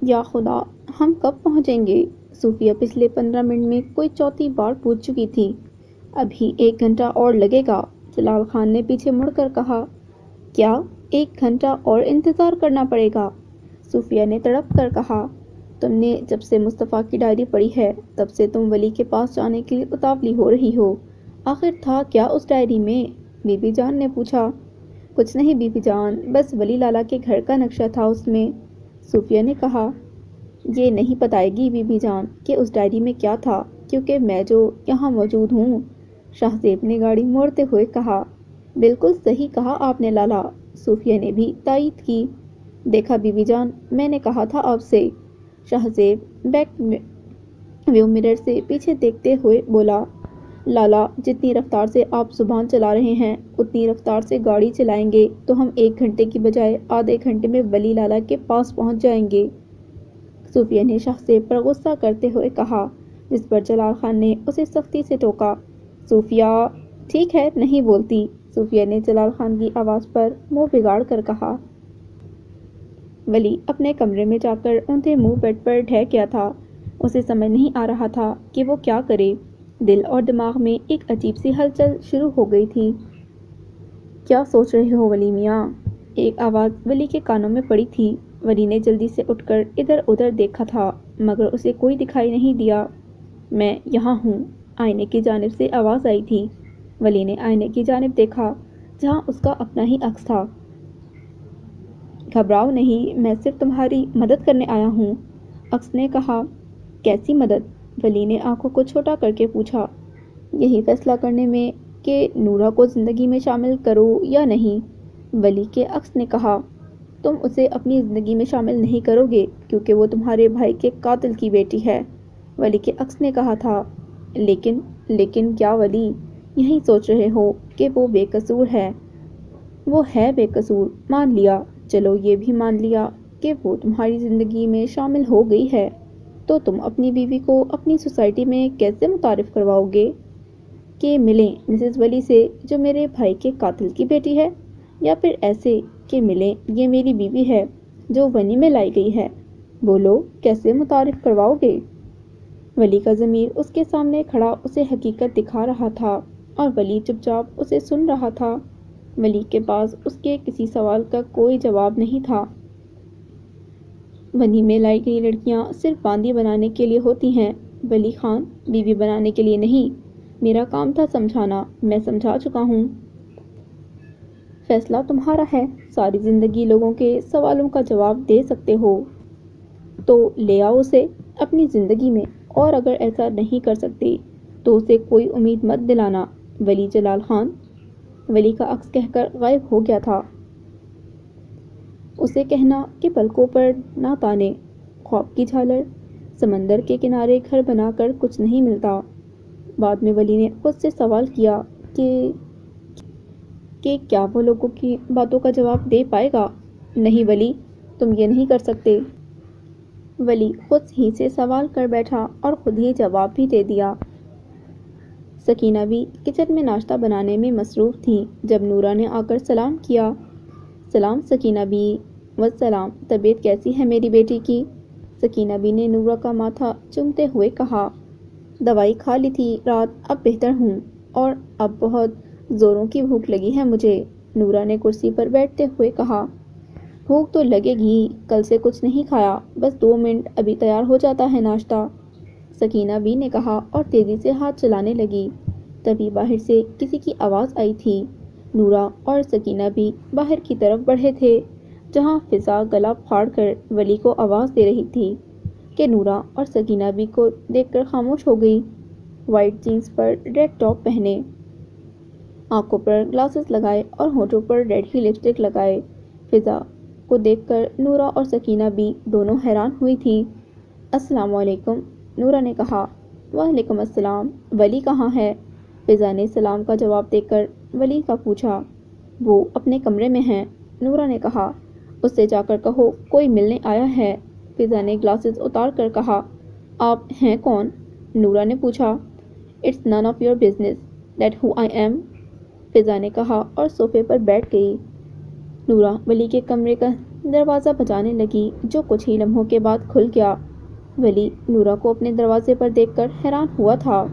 یا خدا، ہم کب پہنچیں گے؟ صوفیہ پچھلے 15 منٹ میں کوئی چوتھی بار پوچھ چکی تھی۔ ابھی 1 گھنٹہ اور لگے گا، جلال خان نے پیچھے مڑ کر کہا۔ کیا 1 گھنٹہ اور انتظار کرنا پڑے گا؟ صوفیہ نے تڑپ کر کہا۔ تم نے جب سے مصطفیٰ کی ڈائری پڑھی ہے تب سے تم ولی کے پاس جانے کے لیے اتاولی ہو رہی ہو۔ آخر تھا کیا اس ڈائری میں؟ بی بی جان نے پوچھا۔ کچھ نہیں بی بی جان، بس ولی لالا کے گھر کا نقشہ تھا اس میں، صوفیہ نے کہا۔ یہ نہیں بتائے گی بی بی جان کہ اس ڈائری میں کیا تھا، کیونکہ میں جو یہاں موجود ہوں، شاہ زیب نے گاڑی موڑتے ہوئے کہا۔ بالکل صحیح کہا آپ نے لالا، صوفیہ نے بھی تائید کی۔ دیکھا بی بی جان، میں نے کہا تھا آپ سے، شاہ زیب بیک ویو مرر سے پیچھے دیکھتے ہوئے بولا۔ لالا، جتنی رفتار سے آپ زبان چلا رہے ہیں اتنی رفتار سے گاڑی چلائیں گے تو ہم 1 گھنٹے کی بجائے آدھے گھنٹے میں ولی لالا کے پاس پہنچ جائیں گے، صوفیہ نے شاہ زیب پر غصہ کرتے ہوئے کہا، جس پر جلال خان نے اسے سختی سے ٹوکا۔ صوفیہ، ٹھیک ہے نہیں بولتی، صوفیہ نے جلال خان کی آواز پر منہ بگاڑ کر کہا۔ ولی اپنے کمرے میں جا کر اونھے منہ بیڈ پر ڈھک گیا تھا۔ اسے سمجھ نہیں آ رہا تھا کہ وہ کیا کرے۔ دل اور دماغ میں ایک عجیب سی ہلچل شروع ہو گئی تھی۔ کیا سوچ رہے ہو ولی میاں؟ ایک آواز ولی کے کانوں میں پڑی تھی۔ ولی نے جلدی سے اٹھ کر ادھر ادھر دیکھا تھا مگر اسے کوئی دکھائی نہیں دیا۔ میں یہاں ہوں، آئینے کی جانب سے آواز آئی تھی۔ ولی نے آئینے کی جانب دیکھا جہاں اس کا اپنا ہی عکس تھا۔ گھبراؤ نہیں، میں صرف تمہاری مدد کرنے آیا ہوں، عکس نے کہا۔ کیسی مدد؟ ولی نے آنکھوں کو چھوٹا کر کے پوچھا۔ یہی فیصلہ کرنے میں کہ نورہ کو زندگی میں شامل کرو یا نہیں، ولی کے عکس نے کہا۔ تم اسے اپنی زندگی میں شامل نہیں کرو گے کیونکہ وہ تمہارے بھائی کے قاتل کی بیٹی ہے، ولی کے عکس نے کہا تھا۔ لیکن کیا ولی یہی سوچ رہے ہو کہ وہ بے قصور ہے؟ وہ ہے بے قصور، مان لیا، چلو یہ بھی مان لیا کہ وہ تمہاری زندگی میں شامل ہو گئی ہے، تو تم اپنی بیوی کو اپنی سوسائٹی میں کیسے متعارف کرواؤ گے کہ ملیں مسز ولی سے جو میرے بھائی کے قاتل کی بیٹی ہے، یا پھر ایسے کہ ملیں یہ میری بیوی ہے جو ونی میں لائی گئی ہے؟ بولو کیسے متعارف کرواؤ گے؟ ولی کا ضمیر اس کے سامنے کھڑا اسے حقیقت دکھا رہا تھا اور ولی چپ چاپ اسے سن رہا تھا۔ ولی کے پاس اس کے کسی سوال کا کوئی جواب نہیں تھا۔ ونی میں لائی گئی لڑکیاں صرف باندی بنانے کے لیے ہوتی ہیں ولی خان، بیوی بنانے کے لیے نہیں۔ میرا کام تھا سمجھانا، میں سمجھا چکا ہوں۔ فیصلہ تمہارا ہے، ساری زندگی لوگوں کے سوالوں کا جواب دے سکتے ہو تو لے آؤ اسے اپنی زندگی میں، اور اگر ایسا نہیں کر سکتے تو اسے کوئی امید مت دلانا۔ ولی جلال خان، ولی کا عکس کہہ کر غائب ہو گیا تھا۔ اسے کہنا کہ پلکوں پر نہ تانے، خواب کی جھالر، سمندر کے کنارے گھر بنا کر کچھ نہیں ملتا۔ بعد میں ولی نے خود سے سوال کیا کہ کیا وہ لوگوں کی باتوں کا جواب دے پائے گا؟ نہیں ولی، تم یہ نہیں کر سکتے۔ ولی خود ہی سے سوال کر بیٹھا اور خود ہی جواب بھی دے دیا۔ سکینہ بھی کچن میں ناشتہ بنانے میں مصروف تھی جب نورہ نے آ کر سلام کیا۔ سلام سکینہ بی۔ والسلام، طبیعت کیسی ہے میری بیٹی کی؟ سکینہ بی نے نورہ کا ماتھا چومتے ہوئے کہا۔ دوائی کھا لی تھی رات، اب بہتر ہوں، اور اب بہت زوروں کی بھوک لگی ہے مجھے، نورہ نے کرسی پر بیٹھتے ہوئے کہا۔ بھوک تو لگے گی، کل سے کچھ نہیں کھایا، بس 2 منٹ ابھی تیار ہو جاتا ہے ناشتہ، سکینہ بی نے کہا اور تیزی سے ہاتھ چلانے لگی۔ تبھی باہر سے کسی کی آواز آئی تھی۔ نورہ اور سکینہ بی باہر کی طرف بڑھے تھے جہاں فضا گلا پھاڑ کر ولی کو آواز دے رہی تھی کہ نورہ اور سکینہ بی کو دیکھ کر خاموش ہو گئی۔ وائٹ جینس پر ریڈ ٹاپ پہنے، آنکھوں پر گلاسز لگائے اور ہونٹوں پر ریڈ ہی لپسٹک لگائے فضا کو دیکھ کر نورہ اور سکینہ بی دونوں حیران ہوئی تھی۔ السلام علیکم، نورہ نے کہا۔ وعلیکم السلام، ولی کہاں ہے؟ فضا نے سلام کا جواب دے کر ولی کا پوچھا۔ وہ اپنے کمرے میں ہیں، نورہ نے کہا۔ اس سے جا کر کہو کوئی ملنے آیا ہے، فضا نے گلاسز اتار کر کہا۔ آپ ہیں کون؟ نورہ نے پوچھا۔ It's none of your business that who I am, Faza نے کہا اور صوفے پر بیٹھ گئی۔ نورہ ولی کے کمرے کا دروازہ بجانے لگی جو کچھ ہی لمحوں کے بعد کھل گیا۔ ولی نورا کو اپنے دروازے پر دیکھ کر حیران ہوا تھا۔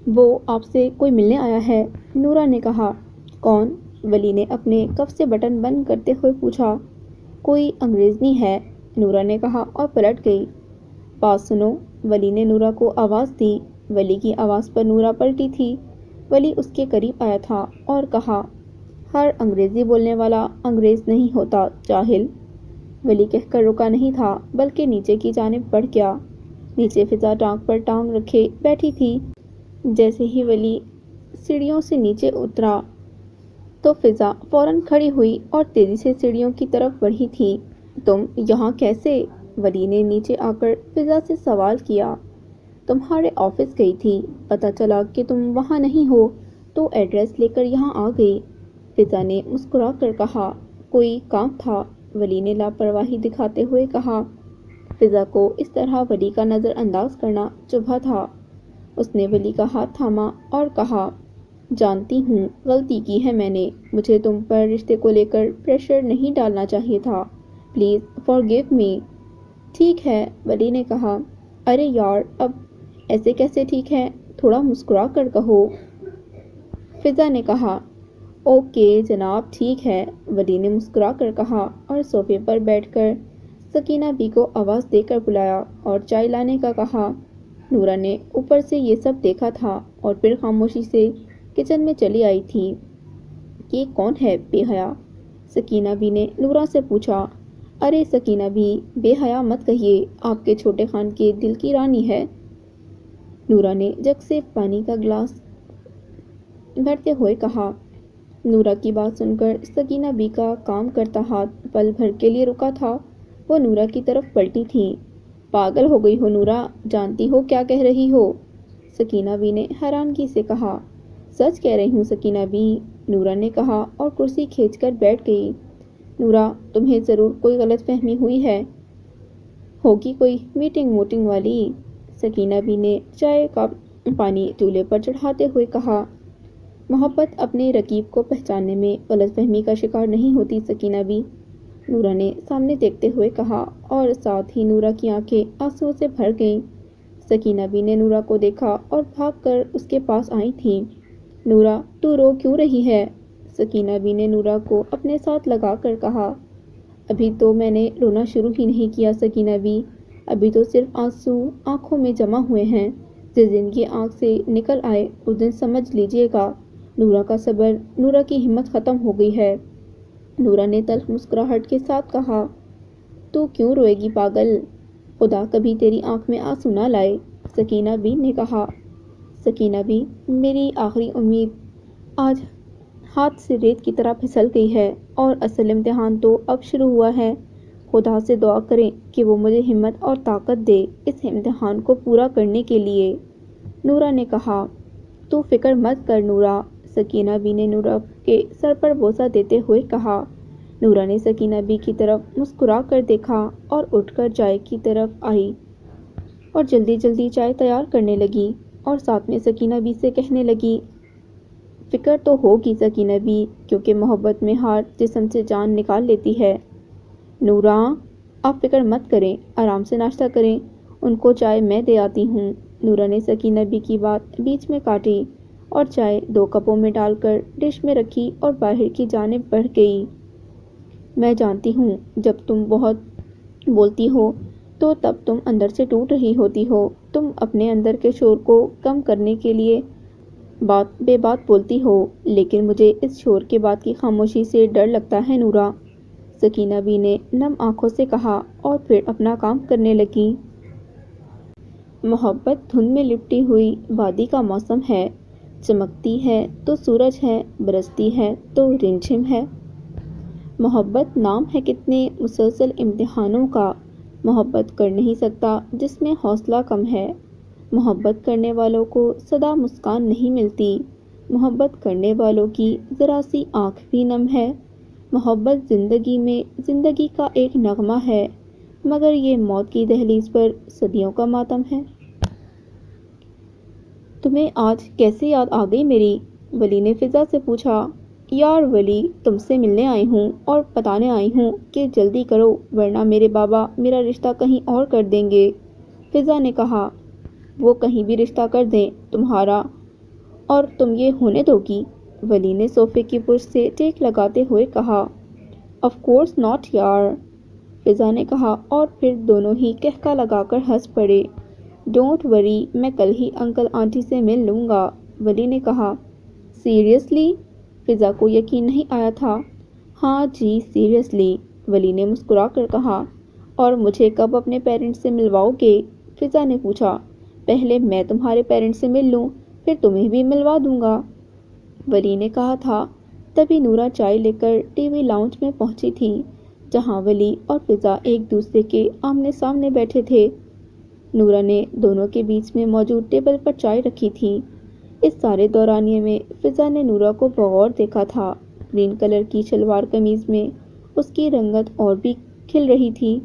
وہ آپ سے کوئی ملنے آیا ہے؟ نورا نے کہا۔ کون؟ ولی نے اپنے کف سے بٹن بند کرتے ہوئے پوچھا۔ کوئی انگریزنی ہے، نورا نے کہا اور پلٹ گئی۔ بات سنو، ولی نے نورا کو آواز دی۔ ولی کی آواز پر نورا پلٹی تھی۔ ولی اس کے قریب آیا تھا اور کہا، ہر انگریزی بولنے والا انگریز نہیں ہوتا، جاہل۔ ولی کہہ کر رکا نہیں تھا بلکہ نیچے کی جانب بڑھ گیا۔ نیچے فضا ٹانگ پر ٹانگ رکھے بیٹھی تھی۔ جیسے ہی ولی سیڑھیوں سے نیچے اترا تو فضا فوراً کھڑی ہوئی اور تیزی سے سیڑھیوں کی طرف بڑھی تھی۔ تم یہاں کیسے؟ ولی نے نیچے آ کر فضا سے سوال کیا۔ تمہارے آفس گئی تھی، پتہ چلا کہ تم وہاں نہیں ہو تو ایڈریس لے کر یہاں آ گئی، فضا نے مسکرا کر کہا۔ کوئی کام تھا؟ ولی نے لاپرواہی دکھاتے ہوئے کہا۔ فضا کو اس طرح ولی کا نظر انداز کرنا چبھا تھا۔ اس نے ولی کا ہاتھ تھاما اور کہا، جانتی ہوں غلطی کی ہے میں نے، مجھے تم پر رشتے کو لے کر پریشر نہیں ڈالنا چاہیے تھا، پلیز فارگیو می۔ ٹھیک ہے، ولی نے کہا۔ ارے یار، اب ایسے کیسے ٹھیک ہے، تھوڑا مسکرا کر کہو، فضا نے کہا۔ اوکے جناب، ٹھیک ہے، ولی نے مسکرا کر کہا اور صوفے پر بیٹھ کر سکینہ بی کو آواز دے کر بلایا اور چائے لانے کا کہا۔ نورا نے اوپر سے یہ سب دیکھا تھا اور پھر خاموشی سے کچن میں چلی آئی تھی۔ یہ کون ہے بے حیا؟ سکینہ بی نے نورا سے پوچھا۔ ارے سکینہ بی، بے حیا مت کہیے، آپ کے چھوٹے خان کے دل کی رانی ہے، نورا نے جگ سے پانی کا گلاس بھرتے ہوئے کہا۔ نورا کی بات سن کر سکینہ بی کا کام کرتا ہاتھ پل بھر کے لیے رکا تھا۔ وہ نورا کی طرف پلٹی تھی۔ پاگل ہو گئی ہو نورا، جانتی ہو کیا کہہ رہی ہو؟ سکینہ بی نے حیرانگی سے کہا۔ سچ کہہ رہی ہوں سکینہ بی، نورا نے کہا اور کرسی کھینچ کر بیٹھ گئی۔ نورا، تمہیں ضرور کوئی غلط فہمی ہوئی ہے، ہوگی کوئی میٹنگ موٹنگ والی، سکینہ بی نے چائے کا پانی چولہے پر چڑھاتے ہوئے کہا۔ محبت اپنے رقیب کو پہچاننے میں غلط فہمی کا شکار نہیں ہوتی سکینہ بی، نورا نے سامنے دیکھتے ہوئے کہا اور ساتھ ہی نورا کی آنکھیں آنسوؤں سے بھر گئیں۔ سکینہ بی نے نورا کو دیکھا اور بھاگ کر اس کے پاس آئی تھیں۔ نورا، تو رو کیوں رہی ہے؟ سکینہ بی نے نورا کو اپنے ساتھ لگا کر کہا۔ ابھی تو میں نے رونا شروع ہی نہیں کیا سکینہ بی، ابھی تو صرف آنسو آنکھوں میں جمع ہوئے ہیں، جس دن یہ آنکھ سے نکل آئے اس دن سمجھ لیجیے گا نورا کا صبر، نورا کی ہمت ختم ہو گئی ہے، نورا نے تلخ مسکراہٹ کے ساتھ کہا۔ تو کیوں روئے گی پاگل، خدا کبھی تیری آنکھ میں آنسو نہ لائے، سکینہ بی نے کہا۔ سکینہ بی، میری آخری امید آج ہاتھ سے ریت کی طرح پھسل گئی ہے اور اصل امتحان تو اب شروع ہوا ہے، خدا سے دعا کریں کہ وہ مجھے ہمت اور طاقت دے اس امتحان کو پورا کرنے کے لیے، نورا نے کہا۔ تو فکر مت کر نورا، سکینہ بی نے نورا کے سر پر بوسہ دیتے ہوئے کہا۔ نورا نے سکینہ بی کی طرف مسکرا کر دیکھا اور اٹھ کر چائے کی طرف آئی اور جلدی جلدی چائے تیار کرنے لگی اور ساتھ میں سکینہ بی سے کہنے لگی، فکر تو ہوگی سکینہ بی، کیونکہ محبت میں ہار جسم سے جان نکال لیتی ہے۔ نورا، آپ فکر مت کریں، آرام سے ناشتہ کریں، ان کو چائے میں دے آتی ہوں، نورا نے سکینہ بی کی بات بیچ میں کاٹی اور چائے 2 کپوں میں ڈال کر ڈش میں رکھی اور باہر کی جانب بڑھ گئی۔ میں جانتی ہوں جب تم بہت بولتی ہو تو تب تم اندر سے ٹوٹ رہی ہوتی ہو، تم اپنے اندر کے شور کو کم کرنے کے لیے بات بے بات بولتی ہو، لیکن مجھے اس شور کے بعد کی خاموشی سے ڈر لگتا ہے نورا، سکینہ بی نے نم آنکھوں سے کہا اور پھر اپنا کام کرنے لگی۔ محبت دھند میں لپٹی ہوئی وادی کا موسم ہے، چمکتی ہے تو سورج ہے، برستی ہے تو رمجھم ہے۔ محبت نام ہے کتنے مسلسل امتحانوں کا، محبت کر نہیں سکتا جس میں حوصلہ کم ہے، محبت کرنے والوں کو سدا مسکان نہیں ملتی، محبت کرنے والوں کی ذرا سی آنکھ بھی نم ہے، محبت زندگی میں زندگی کا ایک نغمہ ہے، مگر یہ موت کی دہلیز پر صدیوں کا ماتم ہے۔ تمہیں آج کیسے یاد آ گئی میری؟ ولی نے فضا سے پوچھا۔ یار ولی، تم سے ملنے آئی ہوں اور بتانے آئی ہوں کہ جلدی کرو ورنہ میرے بابا میرا رشتہ کہیں اور کر دیں گے۔ فضا نے کہا، وہ کہیں بھی رشتہ کر دیں تمہارا اور تم یہ ہونے دو گی؟ ولی نے صوفے کی پشت سے ٹیک لگاتے ہوئے کہا۔ آف کورس ناٹ یار، فضا نے کہا اور پھر دونوں ہی کہکا لگا کر ہنس پڑے۔ ڈونٹ وری، میں کل ہی انکل آنٹی سے مل لوں گا، ولی نے کہا۔ سیریسلی؟ فضا کو یقین نہیں آیا تھا۔ ہاں جی سیریسلی، ولی نے مسکرا کر کہا۔ اور مجھے کب اپنے پیرنٹس سے ملواؤ گے؟ فضا نے پوچھا۔ پہلے میں تمہارے پیرنٹس سے مل لوں، پھر تمہیں بھی ملوا دوں گا، ولی نے کہا تھا۔ تبھی نورا چائے لے کر ٹی وی لاؤنج میں پہنچی تھی، جہاں ولی اور فضا ایک دوسرے کے آمنے سامنے بیٹھے تھے۔ نورا نے دونوں کے بیچ میں موجود ٹیبل پر چائے رکھی تھی۔ اس سارے دورانیے میں فضا نے نورا کو بغور دیکھا تھا۔ گرین کلر کی شلوار قمیض میں اس کی رنگت اور بھی کھل رہی تھی۔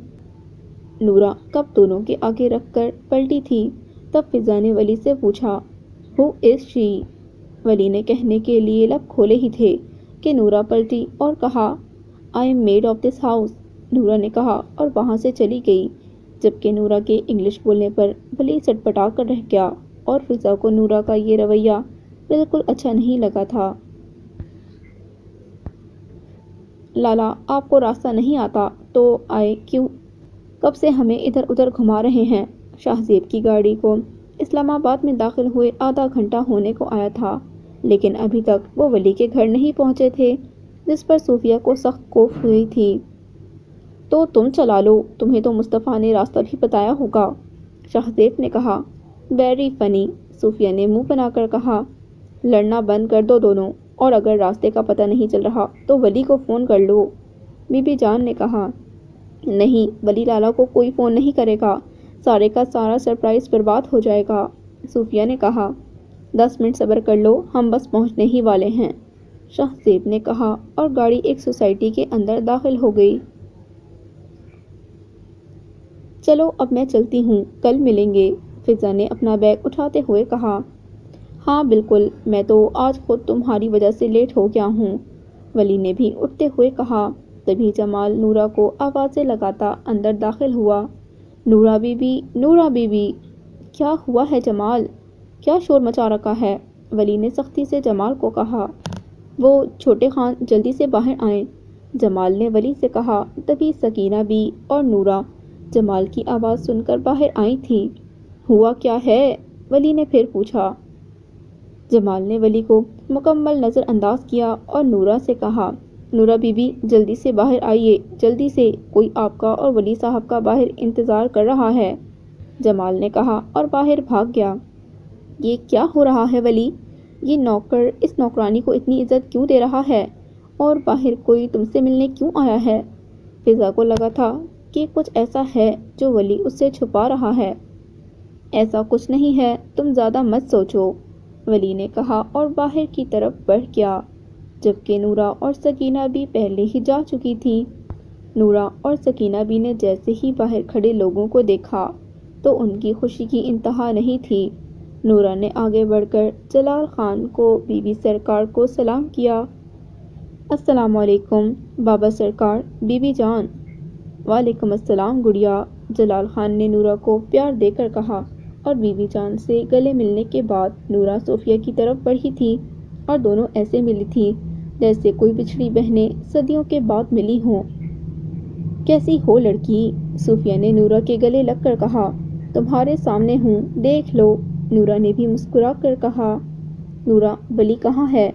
نورا کپ دونوں کے آگے رکھ کر پلٹی تھی، تب فضا نے ولی سے پوچھا، ہو از شی؟ ولی نے کہنے کے لیے لب کھولے ہی تھے کہ نورا پلٹی اور کہا، I am mad of this house, Nora نے کہا اور وہاں سے چلی گئی، جبکہ نورا کے انگلش بولنے پر ولی سٹپٹا کر رہ گیا اور فضا کو نورا کا یہ رویہ بالکل اچھا نہیں لگا تھا۔ لالا، آپ کو راستہ نہیں آتا تو آئے کیوں؟ کب سے ہمیں ادھر ادھر گھما رہے ہیں؟ شاہزیب کی گاڑی کو اسلام آباد میں داخل ہوئے آدھا گھنٹہ ہونے کو آیا تھا، لیکن ابھی تک وہ ولی کے گھر نہیں پہنچے تھے، جس پر صوفیہ کو سخت خوف ہوئی تھی۔ تو تم چلا لو، تمہیں تو مصطفیٰ نے راستہ بھی بتایا ہوگا، شاہزیب نے کہا۔ ویری فنی، صوفیہ نے منہ بنا کر کہا۔ لڑنا بند کر دو دونوں، اور اگر راستے کا پتہ نہیں چل رہا تو ولی کو فون کر لو، بی بی جان نے کہا۔ نہیں، ولی لالا کو کوئی فون نہیں کرے گا، سارے کا سارا سرپرائز برباد ہو جائے گا، صوفیہ نے کہا۔ 10 منٹ صبر کر لو، ہم بس پہنچنے ہی والے ہیں، شاہزیب نے کہا اور گاڑی ایک سوسائٹی کے اندر داخل ہو گئی۔ چلو اب میں چلتی ہوں، کل ملیں گے، فضا نے اپنا بیگ اٹھاتے ہوئے کہا۔ ہاں بالکل، میں تو آج خود تمہاری وجہ سے لیٹ ہو گیا ہوں، ولی نے بھی اٹھتے ہوئے کہا۔ تبھی جمال نورا کو آوازیں لگاتا اندر داخل ہوا۔ نورا بی بی، نورا بی بی! کیا ہوا ہے جمال؟ کیا شور مچا رکھا ہے؟ ولی نے سختی سے جمال کو کہا۔ وہ چھوٹے خان جلدی سے باہر آئیں، جمال نے ولی سے کہا۔ تبھی سکینہ بی اور نورا جمال کی آواز سن کر باہر آئی تھی۔ ہوا کیا ہے؟ ولی نے پھر پوچھا۔ جمال نے ولی کو مکمل نظر انداز کیا اور نورا سے کہا، نورا بی بی جلدی سے باہر آئیے، جلدی سے، کوئی آپ کا اور ولی صاحب کا باہر انتظار کر رہا ہے، جمال نے کہا اور باہر بھاگ گیا۔ یہ کیا ہو رہا ہے ولی؟ یہ نوکر اس نوکرانی کو اتنی عزت کیوں دے رہا ہے؟ اور باہر کوئی تم سے ملنے کیوں آیا ہے؟ فضا کو لگا تھا کہ کچھ ایسا ہے جو ولی اس سے چھپا رہا ہے۔ ایسا کچھ نہیں ہے، تم زیادہ مت سوچو، ولی نے کہا اور باہر کی طرف بڑھ گیا، جبکہ نورا اور سکینہ بھی پہلے ہی جا چکی تھی۔ نورا اور سکینہ بھی نے جیسے ہی باہر کھڑے لوگوں کو دیکھا تو ان کی خوشی کی انتہا نہیں تھی۔ نورا نے آگے بڑھ کر جلال خان کو بی بی سرکار کو سلام کیا۔ السلام علیکم بابا سرکار، بی بی جان۔ وعلیکم السلام گڑیا، جلال خان نے نورا کو پیار دے کر کہا، اور بی بی جان سے گلے ملنے کے بعد نورا صوفیہ کی طرف بڑھی تھی اور دونوں ایسے ملی تھی جیسے کوئی بچھڑی بہنیں صدیوں کے بعد ملی ہوں۔ کیسی ہو لڑکی؟ صوفیہ نے نورا کے گلے لگ کر کہا۔ تمہارے سامنے ہوں، دیکھ لو، نورا نے بھی مسکرا کر کہا۔ نورا، ولی کہاں ہے؟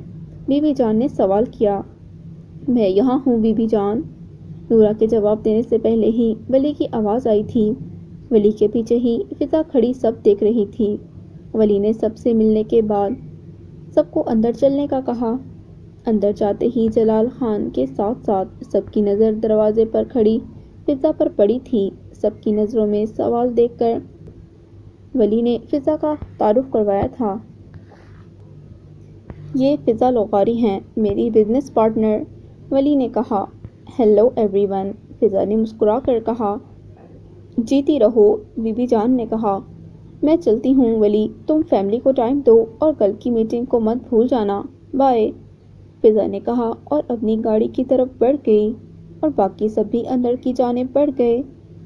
بی بی جان نے سوال کیا۔ میں یہاں ہوں بی بی جان، نورا کے جواب دینے سے پہلے ہی ولی کی آواز آئی تھی۔ ولی کے پیچھے ہی فضا کھڑی سب دیکھ رہی تھی۔ ولی نے سب سے ملنے کے بعد سب کو اندر چلنے کا کہا۔ اندر جاتے ہی جلال خان کے ساتھ ساتھ سب کی نظر دروازے پر کھڑی فضا پر پڑی تھی۔ سب کی نظروں میں سوال دیکھ کر ولی نے فضا کا تعارف کروایا تھا۔ یہ فضا لغاری ہیں، میری بزنس پارٹنر، ولی نے کہا۔ ہیلو ایوری ون، فضا نے مسکرا کر کہا۔ جیتی رہو، بی بی جان نے کہا۔ میں چلتی ہوں ولی، تم فیملی کو ٹائم دو اور کل کی میٹنگ کو مت بھول جانا، بائے۔ فضا نے کہا اور اپنی گاڑی کی طرف بڑھ گئی اور باقی سب بھی اندر کی جانب بڑھ گئے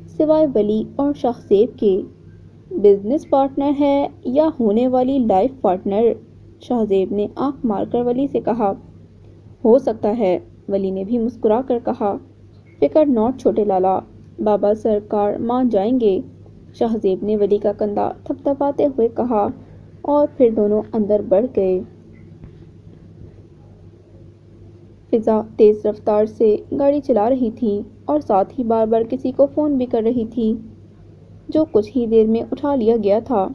سوائے ولی اور شاہ زیب کے۔ بزنس پارٹنر ہے یا ہونے والی لائف پارٹنر؟ شاہ زیب نے آنکھ مار کر ولی سے کہا۔ ہو سکتا ہے، ولی نے بھی مسکرا کر کہا۔ فکر نوٹ چھوٹے لالا، بابا سرکار مان جائیں گے، شاہ زیب نے ولی کا کندھا تھپتھپاتے ہوئے کہا اور پھر دونوں اندر بڑھ گئے۔ فضا تیز رفتار سے گاڑی چلا رہی تھی اور ساتھ ہی بار بار کسی کو فون بھی کر رہی تھی جو کچھ ہی دیر میں اٹھا لیا گیا تھا۔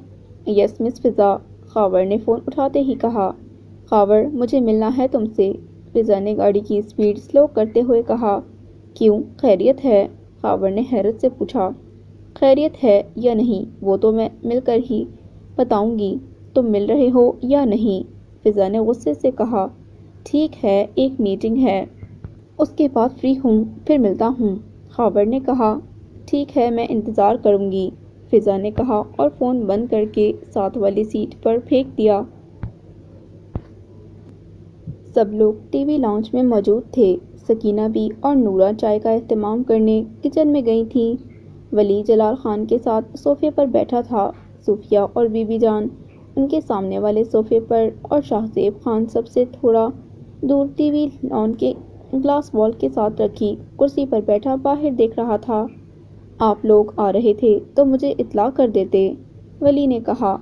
یس مس فضا، خاور نے فون اٹھاتے ہی کہا۔ خاور، مجھے ملنا ہے تم سے، فضا نے گاڑی کی سپیڈ سلو کرتے ہوئے کہا۔ کیوں، خیریت ہے؟ خاور نے حیرت سے پوچھا۔ خیریت ہے یا نہیں وہ تو میں مل کر ہی بتاؤں گی، تم مل رہے ہو یا نہیں؟ فضا نے غصے سے کہا۔ ٹھیک ہے، ایک میٹنگ ہے، اس کے بعد فری ہوں، پھر ملتا ہوں، خاور نے کہا۔ ٹھیک ہے، میں انتظار کروں گی، فضا نے کہا اور فون بند کر کے ساتھ والی سیٹ پر پھینک دیا۔ سب لوگ ٹی وی لاؤنج میں موجود تھے۔ سکینہ بھی اور نورا چائے کا اہتمام کرنے کچن میں گئی تھیں۔ ولی جلال خان کے ساتھ صوفے پر بیٹھا تھا، صوفیہ اور بی بی جان ان کے سامنے والے صوفے پر اور شاہ زیب خان سب سے تھوڑا دور ٹی وی لان کے گلاس وال کے ساتھ رکھی کرسی پر بیٹھا باہر دیکھ رہا تھا۔ آپ لوگ آ رہے تھے تو مجھے اطلاع کر دیتے، ولی نے کہا۔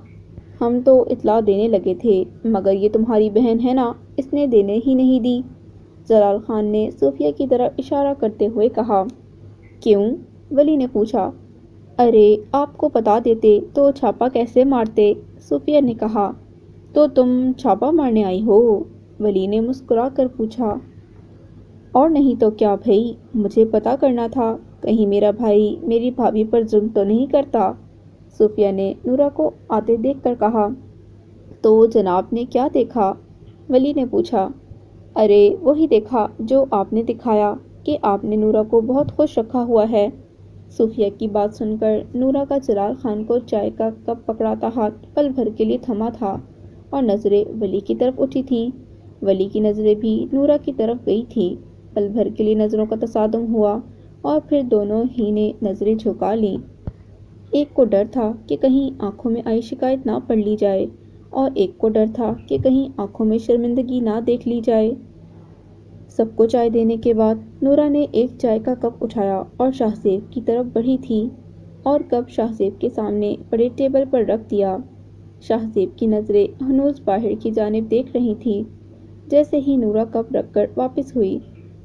ہم تو اطلاع دینے لگے تھے مگر یہ تمہاری بہن ہے نا، اس نے دینے ہی نہیں دی، جلال خان نے صوفیہ کی طرف اشارہ کرتے ہوئے کہا۔ کیوں؟ ولی نے پوچھا۔ ارے آپ کو بتا دیتے تو چھاپا کیسے مارتے، صوفیہ نے کہا۔ تو تم چھاپا مارنے آئی ہو؟ ولی نے مسکرا کر پوچھا۔ اور نہیں تو کیا بھئی، مجھے پتہ کرنا تھا کہیں میرا بھائی میری بھابھی پر ظلم تو نہیں کرتا، صوفیہ نے نورا کو آتے دیکھ کر کہا۔ تو جناب نے کیا دیکھا؟ ولی نے پوچھا۔ ارے وہی دیکھا جو آپ نے دکھایا کہ آپ نے نورا کو بہت خوش رکھا ہوا ہے، صوفیہ کی بات سن کر نورا کا جلال خان کو چائے کا کپ پکڑاتا ہاتھ پل بھر کے لیے تھما تھا اور نظریں ولی کی طرف اٹھی تھیں۔ ولی کی نظریں بھی نورا کی طرف گئی تھیں، پل بھر کے لیے نظروں کا تصادم ہوا اور پھر دونوں ہی نے نظریں جھکا لیں۔ ایک کو ڈر تھا کہ کہیں آنکھوں میں آئی شکایت نہ پڑھ لی جائے اور ایک کو ڈر تھا کہ کہیں آنکھوں میں شرمندگی نہ دیکھ لی جائے۔ سب کو چائے دینے کے بعد نورا نے ایک چائے کا کپ اٹھایا اور شاہ زیب کی طرف بڑھی تھی اور کپ شاہ زیب کے سامنے پڑے ٹیبل پر رکھ دیا۔ شاہ زیب کی نظریں ہنوز باہر کی جانب دیکھ رہی تھیں۔ جیسے ہی نورا کپ رکھ کر واپس ہوئی،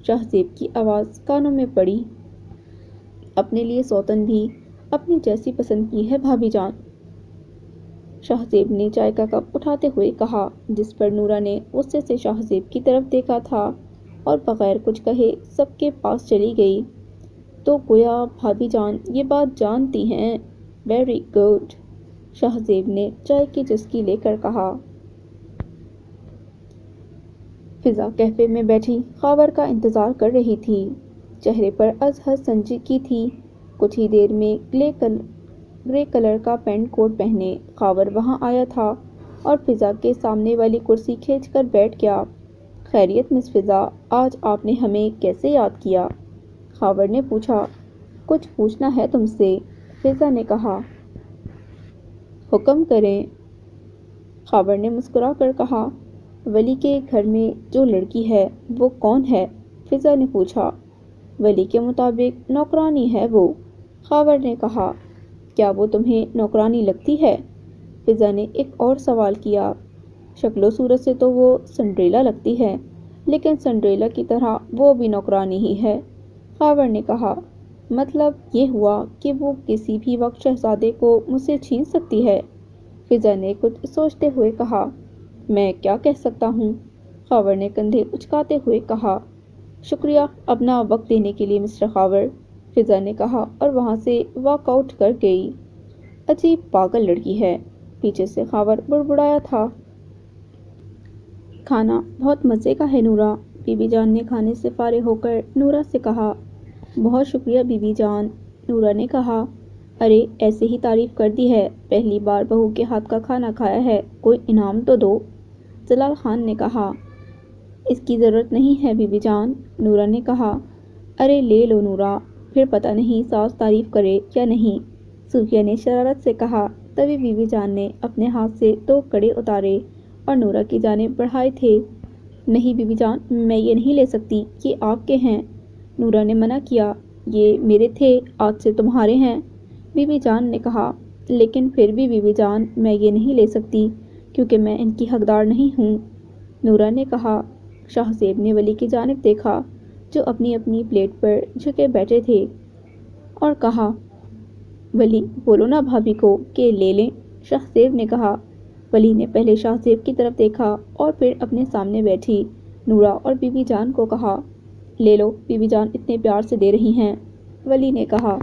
شاہ زیب کی آواز کانوں میں پڑی۔ اپنے لیے سوتن بھی اپنی جیسی پسند کی ہے بھابھی جان، شاہ زیب نے چائے کا کپ اٹھاتے ہوئے کہا، جس پر نورا نے غصے سے شاہ زیب کی طرف دیکھا تھا اور بغیر کچھ کہے سب کے پاس چلی گئی۔ تو گویا بھابھی جان یہ بات جانتی ہیں، ویری گڈ، شاہ زیب نے چائے کی چسکی لے کر کہا۔ فضا کیفے میں بیٹھی خاور کا انتظار کر رہی تھی، چہرے پر ازحد سنجیدگی تھی۔ کچھ ہی دیر میں گرے کلر کا پینٹ کوٹ پہنے خاور وہاں آیا تھا اور فضا کے سامنے والی کرسی کھینچ کر بیٹھ گیا۔ خیریت مس فضا، آج آپ نے ہمیں کیسے یاد کیا؟ خاور نے پوچھا۔ کچھ پوچھنا ہے تم سے، فضا نے کہا۔ حکم کریں، خاور نے مسکرا کر کہا۔ ولی کے گھر میں جو لڑکی ہے وہ کون ہے؟ فضا نے پوچھا۔ ولی کے مطابق نوکرانی ہے وہ، خاور نے کہا۔ کیا وہ تمہیں نوکرانی لگتی ہے؟ فضا نے ایک اور سوال کیا۔ شکل و صورت سے تو وہ سنڈریلا لگتی ہے، لیکن سنڈریلا کی طرح وہ بھی نوکرانی ہی ہے، خاور نے کہا۔ مطلب یہ ہوا کہ وہ کسی بھی وقت شہزادے کو مجھ سے چھین سکتی ہے، فضا نے کچھ سوچتے ہوئے کہا۔ میں کیا کہہ سکتا ہوں، خاور نے کندھے اچکاتے ہوئے کہا۔ شکریہ اپنا وقت دینے کے لیے مسٹر خاور، فضا نے کہا اور وہاں سے واک آؤٹ کر گئی۔ عجیب پاگل لڑکی ہے، پیچھے سے خاور بڑبڑایا تھا۔ کھانا بہت مزے کا ہے نورا، بی بی جان نے کھانے سے فارغ ہو کر نورا سے کہا۔ بہت شکریہ بی بی جان، نورا نے کہا۔ ارے ایسے ہی تعریف کر دی ہے، پہلی بار بہو کے ہاتھ کا کھانا کھایا ہے، کوئی انعام تو دو، جلال خان نے کہا۔ اس کی ضرورت نہیں ہے بی بی جان، نورا نے کہا۔ ارے لے لو نورا، پھر پتہ نہیں ساس تعریف کرے یا نہیں، صوفیہ نے شرارت سے کہا۔ تبھی بی بی جان نے اپنے ہاتھ سے 2 کڑے اتارے اور نورا کی جانب بڑھائے تھے۔ نہیں بی بی جان، میں یہ نہیں لے سکتی، یہ آپ کے ہیں، نورا نے منع کیا۔ یہ میرے تھے، آج سے تمہارے ہیں، بی بی جان نے کہا۔ لیکن پھر بھی بی بی جان، میں یہ نہیں لے سکتی کیونکہ میں ان کی حقدار نہیں ہوں، نورا نے کہا۔ شاہ زیب نے ولی کی جانب دیکھا جو اپنی اپنی پلیٹ پر جھکے بیٹھے تھے اور کہا، ولی بولو نا بھابھی کو کہ لے لیں، شاہ زیب نے کہا۔ ولی نے پہلے شاہ زیب کی طرف دیکھا اور پھر اپنے سامنے بیٹھی نورا اور بی بی جان کو کہا، لے لو، بی بی جان اتنے پیار سے دے رہی ہیں، ولی نے کہا۔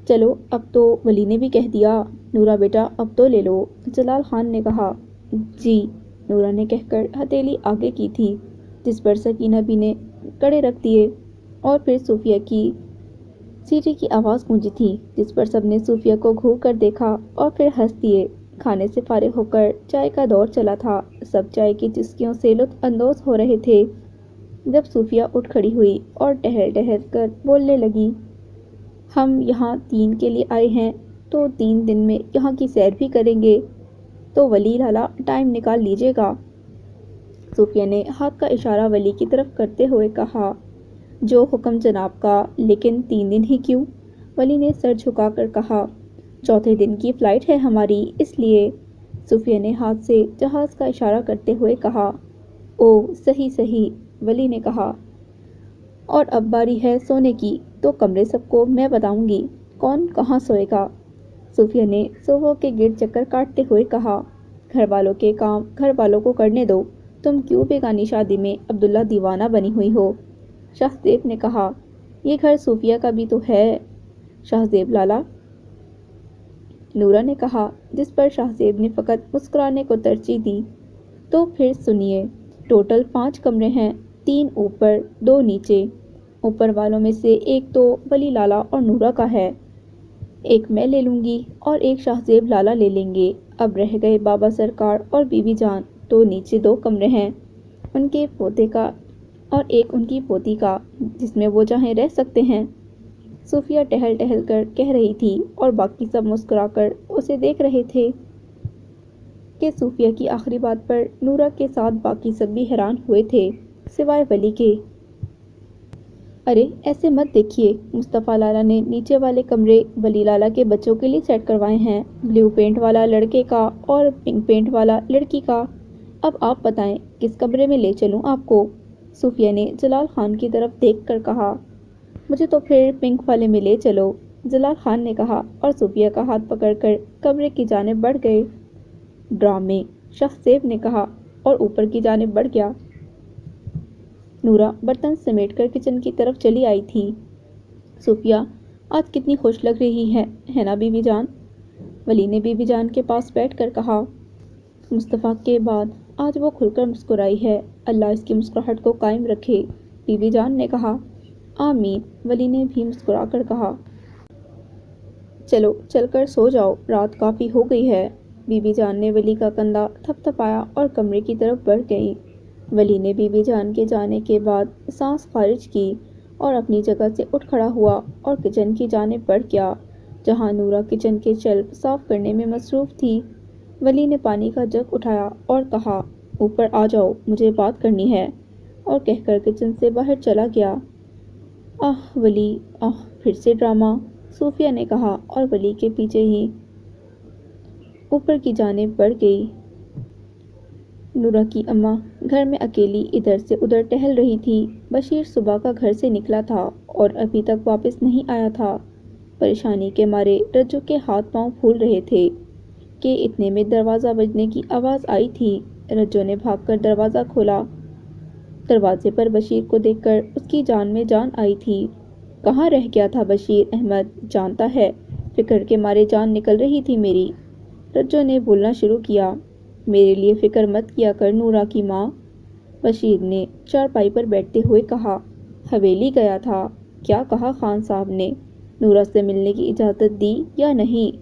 چلو اب تو ولی نے بھی کہہ دیا، نورا بیٹا اب تو لے لو، جلال خان نے کہا۔ جی، نورا نے کہہ کر ہتھیلی آگے کی تھی جس پر سکینہ بی نے کڑے رکھ دیے، اور پھر صوفیہ کی سیٹی کی آواز گونجی تھی جس پر سب نے صوفیہ کو گھور کر دیکھا اور پھر ہنس دیے۔ کھانے سے فارغ ہو کر چائے کا دور چلا تھا، سب چائے کی چسکیوں سے لطف اندوز ہو رہے تھے جب صوفیہ اٹھ کھڑی ہوئی اور ٹہل ٹہل کر بولنے لگی، ہم یہاں 3 کے لیے آئے ہیں تو 3 دن میں یہاں کی سیر بھی کریں گے، تو ولی لالا ٹائم نکال لیجیے گا۔ صوفیہ نے ہاتھ کا اشارہ ولی کی طرف کرتے ہوئے کہا، جو حکم جناب کا، لیکن 3 دن ہی کیوں؟ ولی نے سر جھکا کر کہا، چوتھے دن کی فلائٹ ہے ہماری، اس لیے، صوفیہ نے ہاتھ سے جہاز کا اشارہ کرتے ہوئے کہا۔ او صحیح صحیح، ولی نے کہا۔ اور اب باری ہے سونے کی، تو کمرے سب کو میں بتاؤں گی، کون کہاں سوئے گا، صوفیہ نے صوفوں کے گرد چکر کاٹتے ہوئے کہا۔ گھر والوں کے کام گھر والوں کو کرنے دو، تم کیوں بیگانی شادی میں عبداللہ دیوانہ بنی ہوئی ہو، شاہ زیب نے کہا۔ یہ گھر صوفیہ کا بھی تو ہے، شاہ زیب لالا، نورا نے کہا، جس پر شاہ زیب نے فقط مسکرانے کو ترجیح دی۔ تو پھر سنیے، ٹوٹل 5 کمرے ہیں، 3 اوپر 2 نیچے، اوپر والوں میں سے ایک تو ولی لالا اور نورا کا ہے، ایک میں لے لوں گی اور ایک شاہ زیب لالا لے لیں گے، اب رہ گئے بابا سرکار اور بی بی جان، تو نیچے 2 کمرے ہیں، ان کے پوتے کا اور ایک ان کی پوتی کا، جس میں وہ چاہیں رہ سکتے ہیں، صوفیہ ٹہل ٹہل کر کہہ رہی تھی اور باقی سب مسکرا کر اسے دیکھ رہے تھے کہ صوفیہ کی آخری بات پر نورا کے ساتھ باقی سب بھی حیران ہوئے تھے سوائے ولی کے۔ ارے ایسے مت دیکھیے، مصطفیٰ لالا نے نیچے والے کمرے ولی لالا کے بچوں کے لیے سیٹ کروائے ہیں، بلیو پینٹ والا لڑکے کا اور پنک پینٹ والا لڑکی کا، اب آپ بتائیں کس کمرے میں لے چلوں آپ کو، صوفیہ نے جلال خان کی طرف دیکھ کر کہا۔ مجھے تو پھر پنک والے میں لے چلو، جلال خان نے کہا اور صوفیہ کا ہاتھ پکڑ کر کمرے کی جانب بڑھ گئے۔ ڈرامے، شاہ زیب نے کہا اور اوپر کی جانب بڑھ گیا۔ نورا برتن سمیٹ کر کچن کی طرف چلی آئی تھی۔ صوفیہ آج کتنی خوش لگ رہی ہے نا بی بی جان، ولی نے بی بی جان کے پاس بیٹھ کر کہا۔ مصطفیٰ کے بعد آج وہ کھل کر مسکرائی ہے، اللہ اس کی مسکراہٹ کو قائم رکھے، بی بی جان نے کہا۔ آمین، ولی نے بھی مسکرا کر کہا۔ چلو چل کر سو جاؤ، رات کافی ہو گئی ہے، بی بی جان نے ولی کا کندھا تھپ تھپایا اور کمرے کی طرف بڑھ گئی۔ ولی نے بی بی جان کے جانے کے بعد سانس خارج کی اور اپنی جگہ سے اٹھ کھڑا ہوا اور کچن کی جانب بڑھ گیا جہاں نورا کچن کے شیلف صاف کرنے میں مصروف تھی۔ ولی نے پانی کا جگ اٹھایا اور کہا، اوپر آ جاؤ، مجھے بات کرنی ہے، اور کہہ کر کچن سے باہر چلا گیا۔ آہ ولی، آہ پھر سے ڈرامہ، صوفیہ نے کہا اور ولی کے پیچھے ہی اوپر کی جانب بڑھ گئی۔ نورا کی اماں گھر میں اکیلی ادھر سے ادھر ٹہل رہی تھی۔ بشیر صبح کا گھر سے نکلا تھا اور ابھی تک واپس نہیں آیا تھا۔ پریشانی کے مارے رجو کے ہاتھ پاؤں پھول رہے تھے کہ اتنے میں دروازہ بجنے کی آواز آئی تھی۔ رجو نے بھاگ کر دروازہ کھولا، دروازے پر بشیر کو دیکھ کر اس کی جان میں جان آئی تھی۔ کہاں رہ گیا تھا بشیر احمد، جانتا ہے فکر کے مارے جان نکل رہی تھی میری، رجو نے بولنا شروع کیا۔ میرے لیے فکر مت کیا کر نورا کی ماں، بشیر نے چارپائی پر بیٹھتے ہوئے کہا۔ حویلی گیا تھا، کیا کہا خان صاحب نے، نورا سے ملنے کی اجازت دی یا نہیں،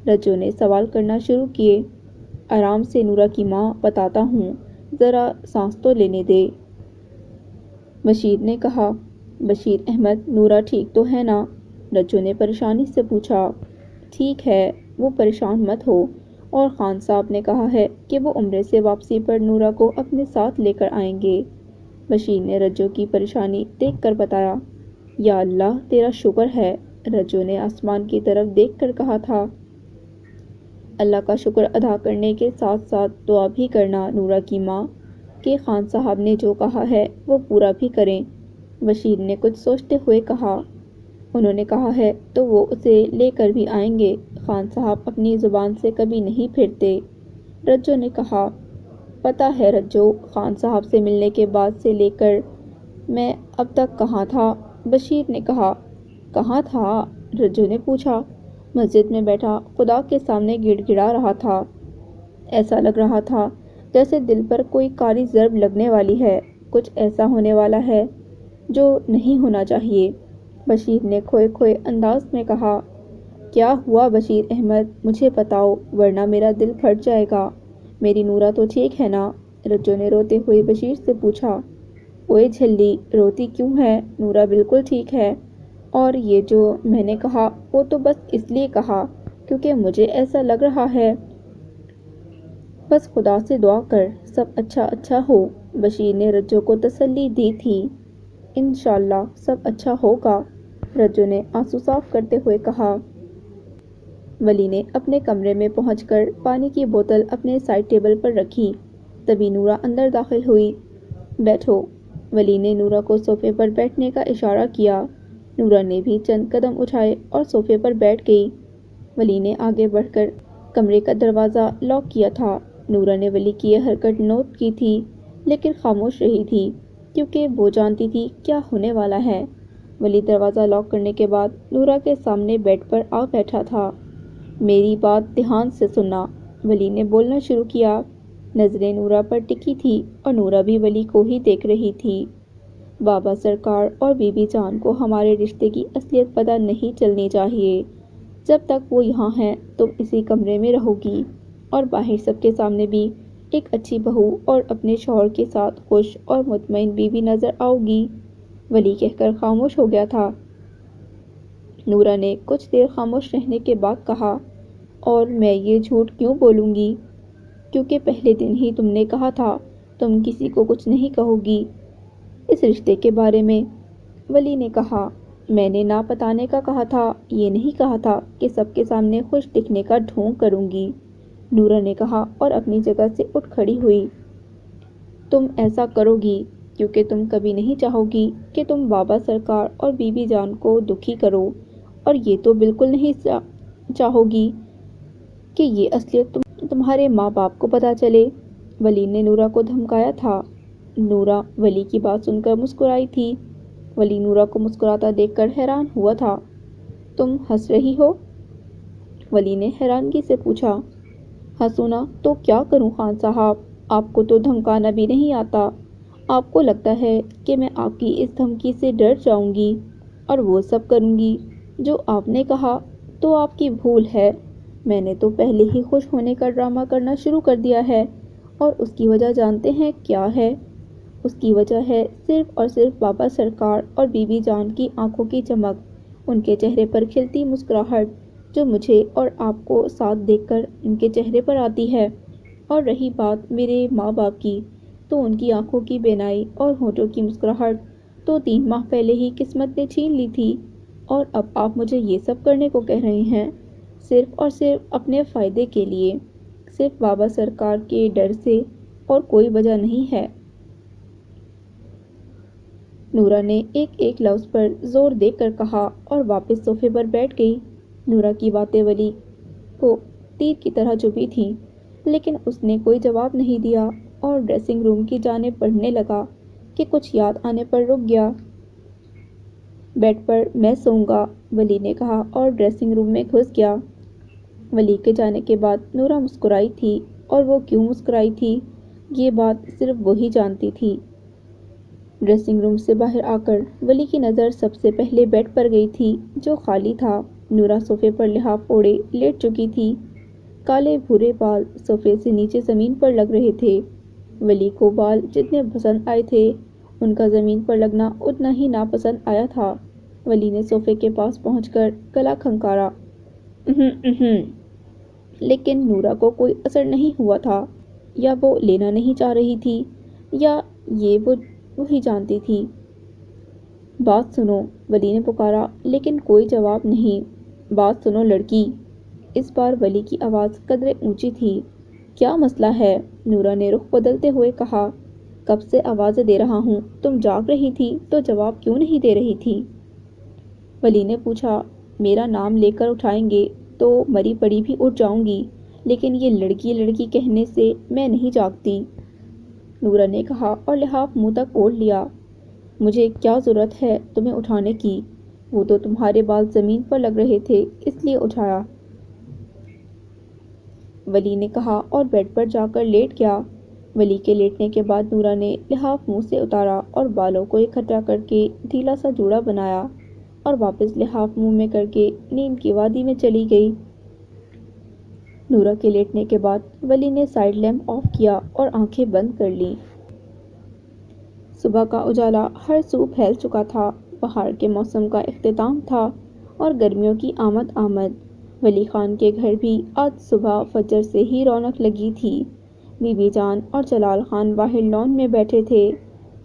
رجو نے سوال کرنا شروع کیے۔ آرام سے نورا کی ماں، بتاتا ہوں، ذرا سانس تو لینے دے۔ بشیر نے کہا۔ بشیر احمد، نورا ٹھیک تو ہے نا؟ رجو نے پریشانی سے پوچھا۔ ٹھیک ہے، وہ پریشان مت ہو، اور خان صاحب نے کہا ہے کہ وہ عمرے سے واپسی پر نورا کو اپنے ساتھ لے کر آئیں گے۔ بشیر نے رجو کی پریشانی دیکھ کر بتایا۔ یا اللہ، تیرا شکر ہے، رجو نے آسمان کی طرف دیکھ کر کہا تھا۔ اللہ کا شکر ادا کرنے کے ساتھ ساتھ دعا بھی کرنا نورا کی ماں کہ خان صاحب نے جو کہا ہے وہ پورا بھی کریں۔ بشیر نے کچھ سوچتے ہوئے کہا۔ انہوں نے کہا ہے تو وہ اسے لے کر بھی آئیں گے، خان صاحب اپنی زبان سے کبھی نہیں پھرتے۔ رجو نے کہا۔ پتہ ہے رجو، خان صاحب سے ملنے کے بعد سے لے کر میں اب تک کہاں تھا؟ بشیر نے کہا۔ کہاں تھا؟ رجو نے پوچھا۔ مسجد میں بیٹھا خدا کے سامنے گڑ گڑا رہا تھا۔ ایسا لگ رہا تھا جیسے دل پر کوئی کاری ضرب لگنے والی ہے، کچھ ایسا ہونے والا ہے جو نہیں ہونا چاہیے۔ بشیر نے کھوئے کھوئے انداز میں کہا۔ کیا ہوا بشیر احمد، مجھے بتاؤ ورنہ میرا دل پھٹ جائے گا۔ میری نورا تو ٹھیک ہے نا؟ رجو نے روتے ہوئے بشیر سے پوچھا۔ اوئے جھلی، روتی کیوں ہے؟ نورا بالکل ٹھیک ہے، اور یہ جو میں نے کہا وہ تو بس اس لیے کہا کیونکہ مجھے ایسا لگ رہا ہے۔ بس خدا سے دعا کر سب اچھا اچھا ہو۔ بشیر نے رجو کو تسلی دی تھی۔ انشاءاللہ سب اچھا ہوگا، رجو نے آنسو صاف کرتے ہوئے کہا۔ ولی نے اپنے کمرے میں پہنچ کر پانی کی بوتل اپنے سائڈ ٹیبل پر رکھی۔ تبھی نورا اندر داخل ہوئی۔ بیٹھو۔ ولی نے نورا کو صوفے پر بیٹھنے کا اشارہ کیا۔ نورا نے بھی چند قدم اٹھائے اور صوفے پر بیٹھ گئی۔ ولی نے آگے بڑھ کر کمرے کا دروازہ لاک کیا تھا۔ نورا نے ولی کی یہ حرکت نوٹ کی تھی لیکن خاموش رہی تھی کیونکہ وہ جانتی تھی کیا ہونے والا ہے۔ ولی دروازہ لاک کرنے کے بعد نورا کے سامنے بیڈ پر آ بیٹھا تھا۔ میری بات دھیان سے سننا، ولی نے بولنا شروع کیا۔ نظریں نورا پر ٹکی تھی اور نورا بھی ولی کو ہی دیکھ رہی تھی۔ بابا سرکار اور بی بی جان کو ہمارے رشتے کی اصلیت پتہ نہیں چلنی چاہیے۔ جب تک وہ یہاں ہیں تم اسی کمرے میں رہو گی اور باہر سب کے سامنے بھی ایک اچھی بہو اور اپنے شوہر کے ساتھ خوش اور مطمئن بیوی نظر آؤ گی۔ ولی کہہ کر خاموش ہو گیا تھا۔ نورا نے کچھ دیر خاموش رہنے کے بعد کہا، اور میں یہ جھوٹ کیوں بولوں گی؟ کیونکہ پہلے دن ہی تم نے کہا تھا تم کسی کو کچھ نہیں کہو گی اس رشتے کے بارے میں۔ ولی نے کہا۔ میں نے نہ بتانے کا کہا تھا، یہ نہیں کہا تھا کہ سب کے سامنے خوش دکھنے کا ڈھونگ کروں گی، نورا نے کہا اور اپنی جگہ سے اٹھ کھڑی ہوئی۔ تم ایسا کرو گی کیونکہ تم کبھی نہیں چاہو گی کہ تم بابا سرکار اور بی بی جان کو دکھی کرو، اور یہ تو بالکل نہیں چاہو گی کہ یہ اصلیت تمہارے ماں باپ کو پتہ چلے۔ ولی نے نورا کو دھمکایا تھا۔ نورا ولی کی بات سن کر مسکرائی تھی۔ ولی نورا کو مسکراتا دیکھ کر حیران ہوا تھا۔ تم ہنس رہی ہو؟ ولی نے حیرانگی سے پوچھا۔ ہنسوں نا تو کیا کروں خان صاحب، آپ کو تو دھمکانا بھی نہیں آتا۔ آپ کو لگتا ہے کہ میں آپ کی اس دھمکی سے ڈر جاؤں گی اور وہ سب کروں گی جو آپ نے کہا، تو آپ کی بھول ہے۔ میں نے تو پہلے ہی خوش ہونے کا ڈرامہ کرنا شروع کر دیا ہے، اور اس کی وجہ جانتے ہیں کیا ہے؟ اس کی وجہ ہے صرف اور صرف بابا سرکار اور بی بی جان کی آنکھوں کی چمک، ان کے چہرے پر کھلتی مسکراہٹ جو مجھے اور آپ کو ساتھ دیکھ کر ان کے چہرے پر آتی ہے۔ اور رہی بات میرے ماں باپ کی، تو ان کی آنکھوں کی بینائی اور ہونٹوں کی مسکراہٹ تو 3 ماہ پہلے ہی قسمت نے چھین لی تھی، اور اب آپ مجھے یہ سب کرنے کو کہہ رہے ہیں صرف اور صرف اپنے فائدے کے لیے، صرف بابا سرکار کے ڈر سے، اور کوئی وجہ نہیں ہے۔ نورا نے ایک ایک لفظ پر زور دے کر کہا اور واپس صوفے پر بیٹھ گئی۔ نورا کی باتیں ولی کو تیر کی طرح چبھی تھیں، لیکن اس نے کوئی جواب نہیں دیا اور ڈریسنگ روم کی جانب بڑھنے لگا کہ کچھ یاد آنے پر رک گیا۔ بیڈ پر میں سوؤں گا، ولی نے کہا اور ڈریسنگ روم میں گھس گیا۔ ولی کے جانے کے بعد نورا مسکرائی تھی، اور وہ کیوں مسکرائی تھی یہ بات صرف وہی جانتی تھی۔ ڈریسنگ روم سے باہر آ کر ولی کی نظر سب سے پہلے بیڈ پر گئی تھی جو خالی تھا۔ نورا صوفے پر لحاف اوڑھے لیٹ چکی تھی۔ کالے بھورے بال صوفے سے نیچے زمین پر لگ رہے تھے۔ ولی کو بال جتنے پسند آئے تھے ان کا زمین پر لگنا اتنا ہی ناپسند آیا تھا۔ ولی نے صوفے کے پاس پہنچ کر گلا کھنکارا، لیکن نورا کو کوئی اثر نہیں ہوا تھا۔ یا وہ لینا نہیں چاہ رہی تھی یا یہ وہی جانتی تھی۔ بات سنو، ولی نے پکارا، لیکن کوئی جواب نہیں۔ بات سنو لڑکی۔ اس بار ولی کی آواز قدرے اونچی تھی۔ کیا مسئلہ ہے؟ نورا نے رخ بدلتے ہوئے کہا، کب سے آوازیں دے رہا ہوں، تم جاگ رہی تھی تو جواب کیوں نہیں دے رہی تھی؟ ولی نے پوچھا، میرا نام لے کر اٹھائیں گے تو مری پڑی بھی اٹھ جاؤں گی، لیکن یہ لڑکی لڑکی کہنے سے میں نہیں جاگتی، نورا نے کہا اور لحاف منہ تک اوڑھ لیا۔ مجھے کیا ضرورت ہے تمہیں اٹھانے کی؟ وہ تو تمہارے بال زمین پر لگ رہے تھے اس لیے اٹھایا، ولی نے کہا اور بیڈ پر جا کر لیٹ گیا۔ ولی کے لیٹنے کے بعد نورا نے لحاف منہ سے اتارا اور بالوں کو اکٹھا کر کے ڈھیلا سا جوڑا بنایا اور واپس لحاف منہ میں کر کے نیند کی وادی میں چلی گئی۔ نورا کے لیٹنے کے بعد ولی نے سائیڈ لیمپ آف کیا اور آنکھیں بند کر لیں۔ صبح کا اجالا ہر سو پھیل چکا تھا۔ بہار کے موسم کا اختتام تھا اور گرمیوں کی آمد۔ ولی خان کے گھر بھی آج صبح فجر سے ہی رونق لگی تھی۔ بی بی جان اور جلال خان باہر لان میں بیٹھے تھے۔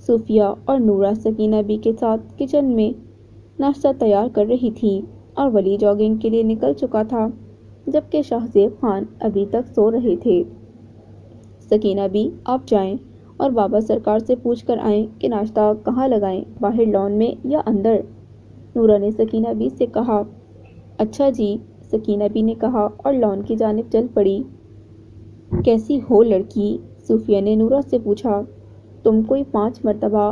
صوفیہ اور نورا سکینہ بی کے ساتھ کچن میں ناشتہ تیار کر رہی تھی اور ولی جاگنگ کے لیے نکل چکا تھا، جبکہ شاہ زیب خان ابھی تک سو رہے تھے۔ سکینہ بی، آپ جائیں اور بابا سرکار سے پوچھ کر آئیں کہ ناشتہ کہاں لگائیں، باہر لان میں یا اندر؟ نورا نے سکینہ بی سے کہا۔ اچھا جی، سکینہ بی نے کہا اور لان کی جانب چل پڑی۔ کیسی ہو لڑکی؟ صوفیہ نے نورا سے پوچھا۔ تم کوئی 5 مرتبہ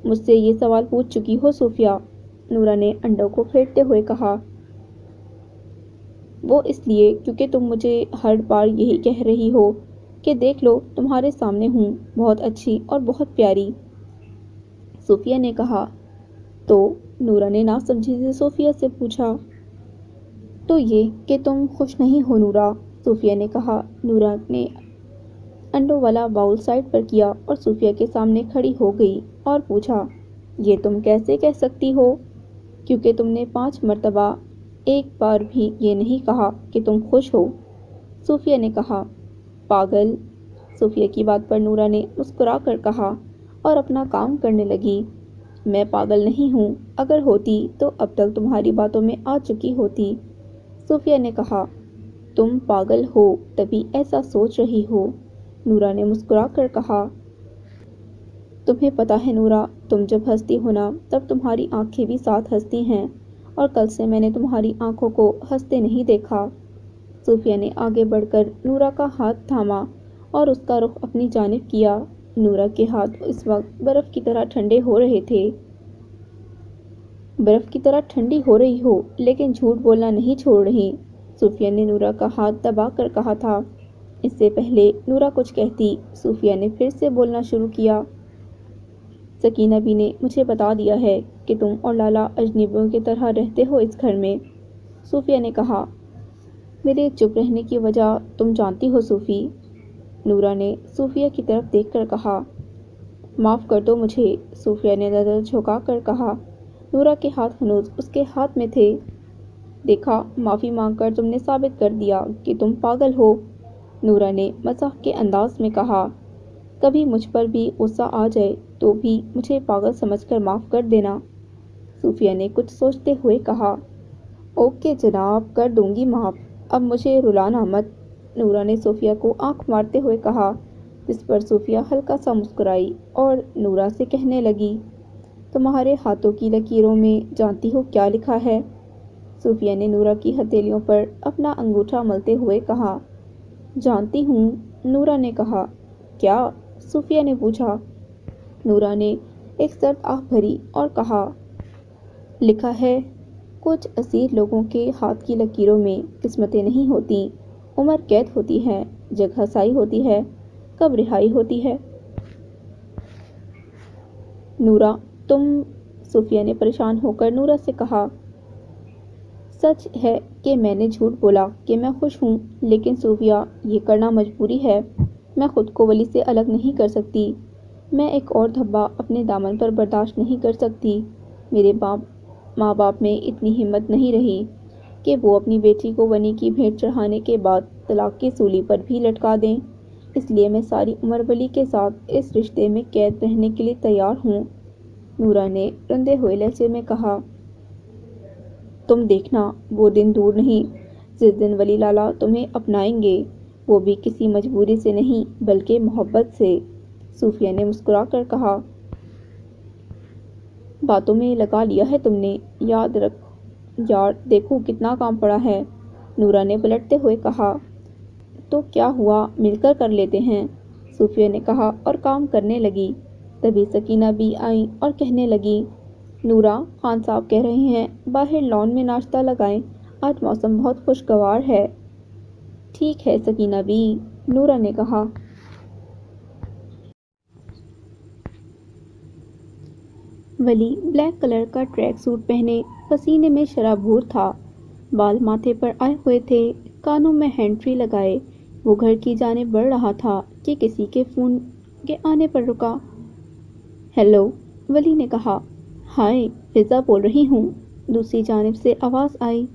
مجھ سے یہ سوال پوچھ چکی ہو صوفیہ، نورا نے انڈوں کو پھیرتے ہوئے کہا۔ وہ اس لیے کیونکہ تم مجھے ہر بار یہی کہہ رہی ہو کہ دیکھ لو تمہارے سامنے ہوں، بہت اچھی اور بہت پیاری، صوفیہ نے کہا۔ تو نورا نے ناسمجھی سے صوفیہ سے پوچھا۔ تو یہ کہ تم خوش نہیں ہو نورا، صوفیہ نے کہا۔ نورا نے انڈوں والا باؤل سائڈ پر کیا اور صوفیہ کے سامنے کھڑی ہو گئی اور پوچھا، یہ تم کیسے کہہ سکتی ہو؟ کیونکہ تم نے 5 مرتبہ ایک بار بھی یہ نہیں کہا کہ تم خوش ہو، صوفیہ نے کہا۔ پاگل، صوفیہ کی بات پر نورا نے مسکرا کر کہا اور اپنا کام کرنے لگی۔ میں پاگل نہیں ہوں، اگر ہوتی تو اب تک تمہاری باتوں میں آ چکی ہوتی، صوفیہ نے کہا۔ تم پاگل ہو تبھی ایسا سوچ رہی ہو، نورا نے مسکرا کر کہا۔ تمہیں پتہ ہے نورا، تم جب ہنستی ہو نا تب تمہاری آنکھیں بھی ساتھ ہنستی ہیں، اور کل سے میں نے تمہاری آنکھوں کو ہنستے نہیں دیکھا۔ صوفیہ نے آگے بڑھ کر نورا کا ہاتھ تھاما اور اس کا رخ اپنی جانب کیا۔ نورا کے ہاتھ اس وقت برف کی طرح ٹھنڈے ہو رہے تھے۔ برف کی طرح ٹھنڈی ہو رہی ہو لیکن جھوٹ بولنا نہیں چھوڑ رہی، صوفیہ نے نورا کا ہاتھ دبا کر کہا تھا۔ اس سے پہلے نورا کچھ کہتی، صوفیہ نے پھر سے بولنا شروع کیا۔ سکینہ بی نے مجھے بتا دیا ہے کہ تم اور لالا اجنبیوں کی طرح رہتے ہو اس گھر میں، صوفیہ نے کہا۔ میرے چپ رہنے کی وجہ تم جانتی ہو صوفی، نورا نے صوفیہ کی طرف دیکھ کر کہا۔ معاف کر دو مجھے، صوفیہ نے نظر جھکا کر کہا۔ نورا کے ہاتھ ہنوز اس کے ہاتھ میں تھے۔ دیکھا، معافی مانگ کر تم نے ثابت کر دیا کہ تم پاگل ہو، نورا نے مزاح کے انداز میں کہا۔ کبھی مجھ پر بھی غصہ آ جائے تو بھی مجھے پاگل سمجھ کر معاف کر دینا، صوفیہ نے کچھ سوچتے ہوئے کہا۔ اوکے جناب، کر دوں گی معاف، اب مجھے رلانا مت، نورا نے صوفیہ کو آنکھ مارتے ہوئے کہا، جس پر صوفیہ ہلکا سا مسکرائی اور نورا سے کہنے لگی، تمہارے ہاتھوں کی لکیروں میں جانتی ہو کیا لکھا ہے؟ صوفیہ نے نورا کی ہتھیلیوں پر اپنا انگوٹھا ملتے ہوئے کہا۔ جانتی ہوں، نورا نے کہا۔ کیا؟ صوفیہ نے پوچھا۔ نورا نے ایک سرد آہ بھری اور کہا، لکھا ہے، کچھ اسیر لوگوں کے ہاتھ کی لکیروں میں قسمتیں نہیں ہوتیں، عمر قید ہوتی ہے، جگہ سائی ہوتی ہے، کب رہائی ہوتی ہے؟ نورا، تم، صوفیہ نے پریشان ہو کر نورا سے کہا۔ سچ ہے کہ میں نے جھوٹ بولا کہ میں خوش ہوں، لیکن صوفیہ یہ کرنا مجبوری ہے۔ میں خود کو ولی سے الگ نہیں کر سکتی۔ میں ایک اور دھبا اپنے دامن پر برداشت نہیں کر سکتی۔ میرے ماں باپ میں اتنی ہمت نہیں رہی کہ وہ اپنی بیٹی کو ولی کی بھیٹ چڑھانے کے بعد طلاق کی سولی پر بھی لٹکا دیں۔ اس لیے میں ساری عمر ولی کے ساتھ اس رشتے میں قید رہنے کے لیے تیار ہوں۔ نورا نے رندے ہوئے لہجے میں کہا۔ تم دیکھنا، وہ دن دور نہیں جس دن ولی لالا تمہیں اپنائیں گے، وہ بھی کسی مجبوری سے نہیں بلکہ محبت سے۔ صوفیہ نے مسکرا کر کہا۔ باتوں میں لگا لیا ہے تم نے، یاد رکھ یار، دیکھو کتنا کام پڑا ہے۔ نورا نے پلٹتے ہوئے کہا۔ تو کیا ہوا، مل کر لیتے ہیں، صوفیہ نے کہا اور کام کرنے لگی۔ تبھی سکینہ بھی آئی اور کہنے لگی، نورا، خان صاحب کہہ رہے ہیں باہر لان میں ناشتہ لگائیں، آج موسم بہت خوشگوار ہے۔ ٹھیک ہے سکینہ بھی، نورا نے کہا۔ ولی بلیک کلر کا ٹریک سوٹ پہنے پسینے میں شرابور تھا، بال ماتھے پر آئے ہوئے تھے، کانوں میں ہینڈ فری لگائے وہ گھر کی جانب بڑھ رہا تھا کہ کسی کے فون کے آنے پر رکا۔ ہیلو، ولی نے کہا۔ ہائے، فضا بول رہی ہوں، دوسری جانب سے آواز آئی۔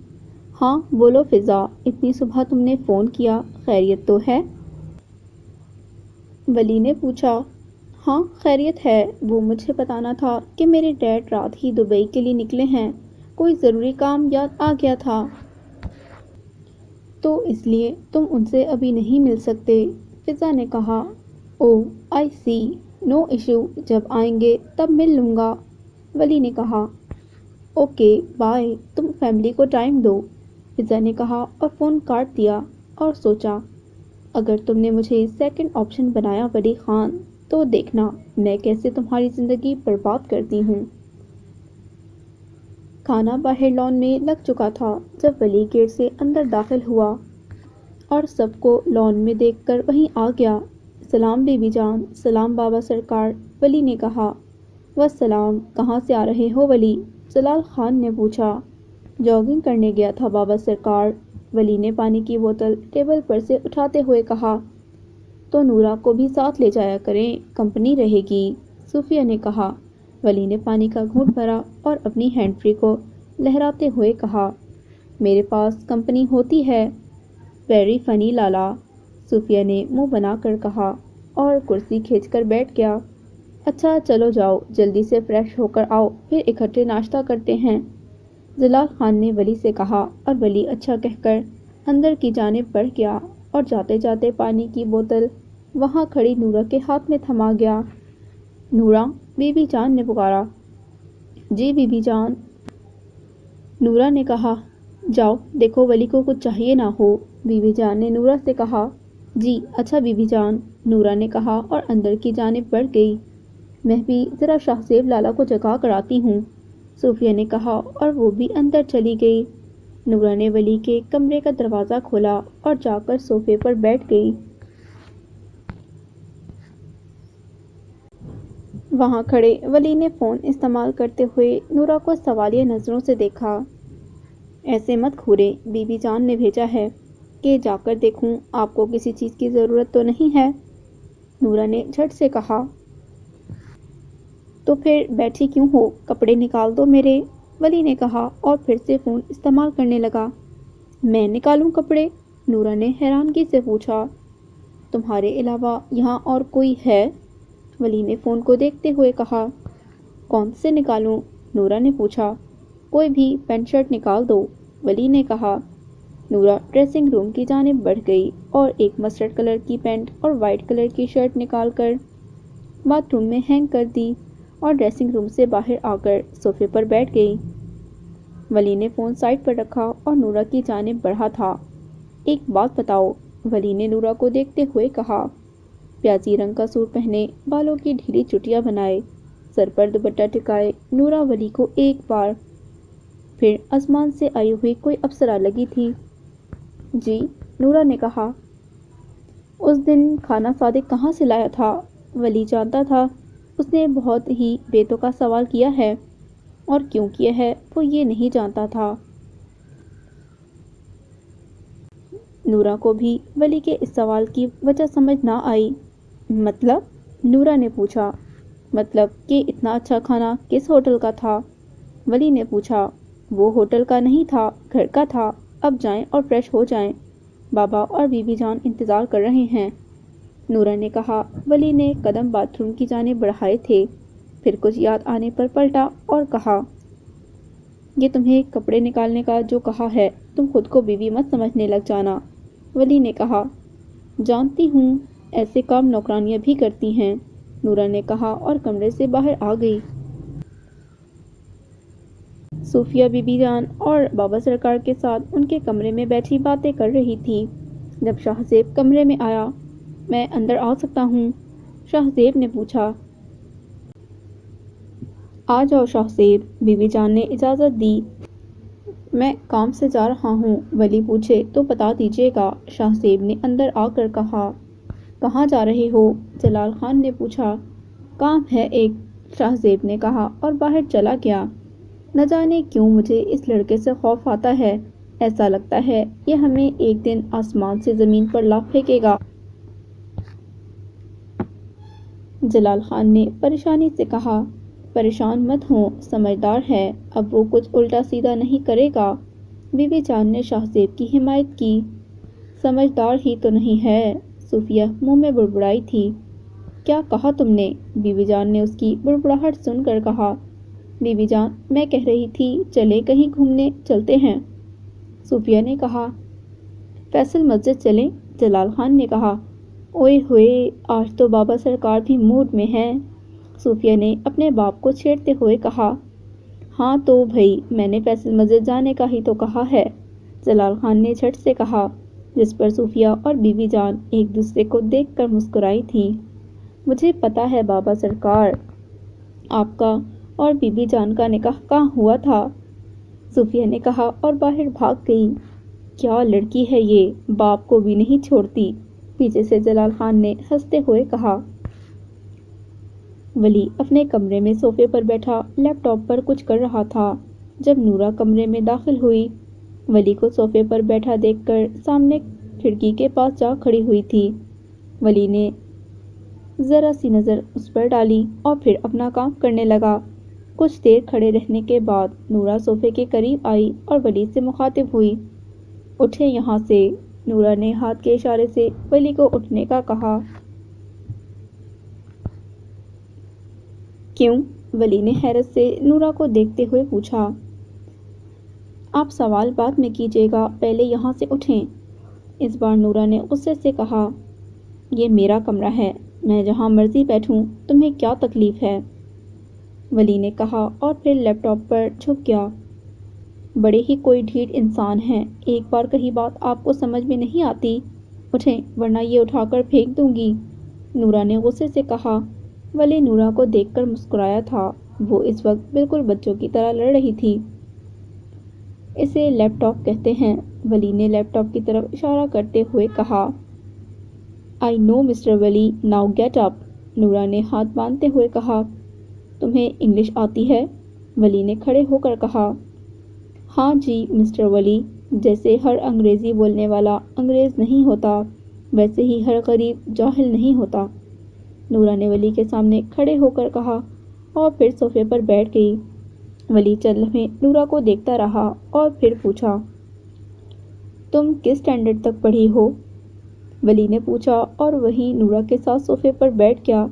ہاں بولو فضا، اتنی صبح تم نے فون کیا، خیریت تو ہے؟ ولی نے پوچھا۔ ہاں خیریت ہے، وہ مجھے بتانا تھا کہ میرے ڈیڈ رات ہی دبئی کے لیے نکلے ہیں، کوئی ضروری کام یاد آ گیا تھا تو اس لیے تم ان سے ابھی نہیں مل سکتے، فضا نے کہا۔ اوہ آئی سی، نو ایشو، جب آئیں گے تب مل لوں گا، ولی نے کہا۔ اوکے بائے، تم فیملی کو ٹائم دو، فضا نے کہا اور فون کاٹ دیا اور سوچا، اگر تم نے مجھے سیکنڈ آپشن بنایا ولی خان، تو دیکھنا میں کیسے تمہاری زندگی برباد کرتی ہوں۔ کھانا باہر لان میں لگ چکا تھا جب ولی گیٹ سے اندر داخل ہوا اور سب کو لان میں دیکھ کر وہیں آ گیا۔ سلام بی بی جان، سلام بابا سرکار، ولی نے کہا۔ والسلام، کہاں سے آ رہے ہو ولی؟ جلال خان نے پوچھا۔ جاگنگ کرنے گیا تھا بابا سرکار، ولی نے پانی کی بوتل ٹیبل پر سے اٹھاتے ہوئے کہا۔ تو نورا کو بھی ساتھ لے جایا کریں، کمپنی رہے گی، صوفیہ نے کہا۔ ولی نے پانی کا گھونٹ بھرا اور اپنی ہینڈ فری کو لہراتے ہوئے کہا، میرے پاس کمپنی ہوتی ہے۔ ویری فنی لالا، صوفیہ نے منہ بنا کر کہا اور کرسی کھینچ کر بیٹھ گیا۔ اچھا چلو جاؤ، جلدی سے فریش ہو کر آؤ، پھر اکٹھے ناشتہ کرتے ہیں، جلال خان نے ولی سے کہا اور ولی اچھا کہہ کر اندر کی جانب بڑھ گیا اور جاتے جاتے پانی کی بوتل وہاں کھڑی نورا کے ہاتھ میں تھما گیا۔ نورا، بی بی جان نے پکارا۔ جی بی بی جان، نورا نے کہا۔ جاؤ دیکھو ولی کو کچھ چاہیے نہ ہو، بی بی جان نے نورا سے کہا۔ جی اچھا بی بی جان، نورا نے کہا اور اندر کی جانب بڑھ گئی۔ میں بھی ذرا شاہ زیب لالا کو جگا کر آتی ہوں، صوفیہ نے کہا اور وہ بھی اندر چلی گئی۔ نورا نے ولی کے کمرے کا دروازہ کھولا اور جا کر صوفے پر بیٹھ گئی۔ وہاں کھڑے ولی نے فون استعمال کرتے ہوئے نورا کو سوالیہ نظروں سے دیکھا۔ ایسے مت گھوریں، بی بی جان نے بھیجا ہے کہ جا کر دیکھوں آپ کو کسی چیز کی ضرورت تو نہیں ہے، نورا نے جھٹ سے کہا۔ تو پھر بیٹھی کیوں ہو، کپڑے نکال دو میرے، ولی نے کہا اور پھر سے فون استعمال کرنے لگا۔ میں نکالوں کپڑے، نورا نے حیرانگی سے پوچھا۔ تمہارے علاوہ یہاں اور کوئی ہے، ولی نے فون کو دیکھتے ہوئے کہا۔ کون سے نکالوں، نورا نے پوچھا۔ کوئی بھی، پینٹ شرٹ نکال دو، ولی نے کہا۔ نورا ڈریسنگ روم کی جانب بڑھ گئی اور ایک مسٹرڈ کلر کی پینٹ اور وائٹ کلر کی شرٹ نکال کر باتھ روم میں ہینگ کر دی اور ڈریسنگ روم سے باہر آ کر صوفے پر بیٹھ گئی۔ ولی نے فون سائڈ پر رکھا اور نورا کی جانب بڑھا تھا۔ ایک بات بتاؤ، ولی نے نورا کو دیکھتے ہوئے کہا۔ پیازی رنگ کا سوٹ پہنے، بالوں کی ڈھیلی چٹیاں بنائے، سر پر دوپٹہ ٹکائے نورا ولی کو ایک بار پھر آسمان سے آئی ہوئی کوئی اپسرا لگی تھی۔ جی، نورا نے کہا۔ اس دن کھانا صادق کہاں سے لایا تھا، ولی جانتا تھا اس نے بہت ہی بے تکا سوال کیا ہے، اور کیوں کیا ہے وہ یہ نہیں جانتا تھا۔ نورا کو بھی ولی کے اس سوال کی وجہ سمجھ نہ آئی۔ مطلب؟ نورا نے پوچھا۔ مطلب کہ اتنا اچھا کھانا کس ہوٹل کا تھا؟ ولی نے پوچھا۔ وہ ہوٹل کا نہیں تھا، گھر کا تھا۔ اب جائیں اور فریش ہو جائیں، بابا اور بی بی جان انتظار کر رہے ہیں، نورا نے کہا۔ ولی نے قدم باتھ روم کی جانب بڑھائے تھے، پھر کچھ یاد آنے پر پلٹا اور کہا، یہ تمہیں کپڑے نکالنے کا جو کہا ہے، تم خود کو بیوی مت سمجھنے لگ جانا۔ ولی نے کہا، جانتی ہوں، ایسے کام نوکرانیاں بھی کرتی ہیں، نورا نے کہا اور کمرے سے باہر آ گئی۔ صوفیہ بی بی جان اور بابا سرکار کے ساتھ ان کے کمرے میں بیٹھی باتیں کر رہی تھی۔ جب شاہ زیب کمرے میں آیا، میں اندر آ سکتا ہوں؟ شاہ زیب نے پوچھا۔ آ جاؤ شاہ زیب، بی بی جان نے اجازت دی۔ میں کام سے جا رہا ہوں، ولی پوچھے تو بتا دیجیے گا، شاہ زیب نے اندر آ کر کہا۔ کہاں جا رہے ہو؟ جلال خان نے پوچھا۔ کام ہے ایک، شاہ زیب نے کہا اور باہر چلا گیا۔ نہ جانے کیوں مجھے اس لڑکے سے خوف آتا ہے، ایسا لگتا ہے یہ ہمیں ایک دن آسمان سے زمین پر لا پھینکے گا۔ جلال خان نے پریشانی سے کہا۔ پریشان مت ہوں، سمجھدار ہے، اب وہ کچھ الٹا سیدھا نہیں کرے گا۔ بی بی جان نے شاہ زیب کی حمایت کی۔ سمجھدار ہی تو نہیں ہے، صوفیہ منہ میں بڑبڑائی تھی۔ کیا کہا تم نے؟ بی بی جان نے اس کی بڑبڑاہٹ سن کر کہا۔ بی بی جان، میں کہہ رہی تھی چلیں کہیں گھومنے چلتے ہیں، صوفیہ نے کہا۔ فیصل مسجد چلیں، جلال خان نے کہا۔ اوئے ہوئے، آج تو بابا سرکار بھی موڈ میں ہیں، صوفیہ نے اپنے باپ کو چھیڑتے ہوئے کہا۔ ہاں تو بھئی، میں نے فیصل مسجد جانے کا ہی تو کہا ہے، جلال خان نے جھٹ سے کہا، جس پر صوفیہ اور بی بی جان ایک دوسرے کو دیکھ کر مسکرائی تھیں۔ مجھے پتا ہے بابا سرکار، آپ کا اور بی بی جان کا نکاح کہاں ہوا تھا، صوفیہ نے کہا اور باہر بھاگ گئی۔ کیا لڑکی ہے یہ، باپ کو بھی نہیں چھوڑتی، پیچھے سے جلال خان نے ہنستے ہوئے کہا۔ ولی اپنے کمرے میں صوفے پر بیٹھا لیپ ٹاپ پر کچھ کر رہا تھا، جب نورا کمرے میں داخل ہوئی۔ ولی کو صوفے پر بیٹھا دیکھ کر سامنے کھڑکی کے پاس جا کھڑی ہوئی تھی۔ ولی نے ذرا سی نظر اس پر ڈالی اور پھر اپنا کام کرنے لگا۔ کچھ دیر کھڑے رہنے کے بعد نورا صوفے کے قریب آئی اور ولی سے مخاطب ہوئی۔ اٹھیں یہاں سے، نورا نے ہاتھ کے اشارے سے ولی کو اٹھنے کا کہا۔ کیوں؟ ولی نے حیرت سے نورا کو دیکھتے ہوئے پوچھا۔ آپ سوال بعد میں کیجیے گا، پہلے یہاں سے اٹھیں، اس بار نورا نے غصے سے کہا۔ یہ میرا کمرہ ہے، میں جہاں مرضی بیٹھوں، تمہیں کیا تکلیف ہے؟ ولی نے کہا اور پھر لیپ ٹاپ پر جھک گیا۔ بڑے ہی کوئی ڈھیٹ انسان ہیں، ایک بار کہی بات آپ کو سمجھ میں نہیں آتی؟ اٹھیں ورنہ یہ اٹھا کر پھینک دوں گی، نورا نے غصے سے کہا۔ ولی نورا کو دیکھ کر مسکرایا تھا، وہ اس وقت بالکل بچوں کی طرح لڑ رہی تھی۔ اسے لیپ ٹاپ کہتے ہیں، ولی نے لیپ ٹاپ کی طرف اشارہ کرتے ہوئے کہا۔ آئی نو مسٹر ولی، ناؤ گیٹ اپ، نورا نے ہاتھ باندھتے ہوئے کہا۔ تمہیں انگلش آتی ہے؟ ولی نے کھڑے ہو کر کہا۔ ہاں جی مسٹر ولی، جیسے ہر انگریزی بولنے والا انگریز نہیں ہوتا، ویسے ہی ہر غریب جاہل نہیں ہوتا، نورا نے ولی کے سامنے کھڑے ہو کر کہا اور پھر صوفے پر بیٹھ گئی۔ ولی چند لمحے نورا کو دیکھتا رہا اور پھر پوچھا، تم کس اسٹینڈرڈ تک پڑھی ہو؟ ولی نے پوچھا اور وہیں نورا کے ساتھ صوفے پر بیٹھ گیا۔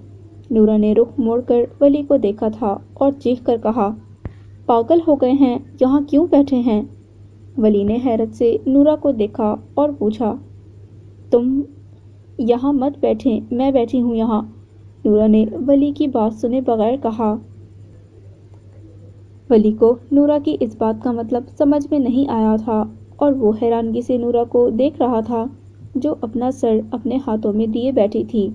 نورا نے رخ موڑ کر ولی کو دیکھا تھا اور چیخ کر کہا، پاگل ہو گئے ہیں، یہاں کیوں بیٹھے ہیں؟ ولی نے حیرت سے نورا کو دیکھا اور پوچھا، تم یہاں مت بیٹھیں، میں بیٹھی ہوں یہاں، نورا نے ولی کی بات سنے بغیر کہا۔ ولی کو نورا کی اس بات کا مطلب سمجھ میں نہیں آیا تھا اور وہ حیرانگی سے نورا کو دیکھ رہا تھا، جو اپنا سر اپنے ہاتھوں میں دیے بیٹھی تھی۔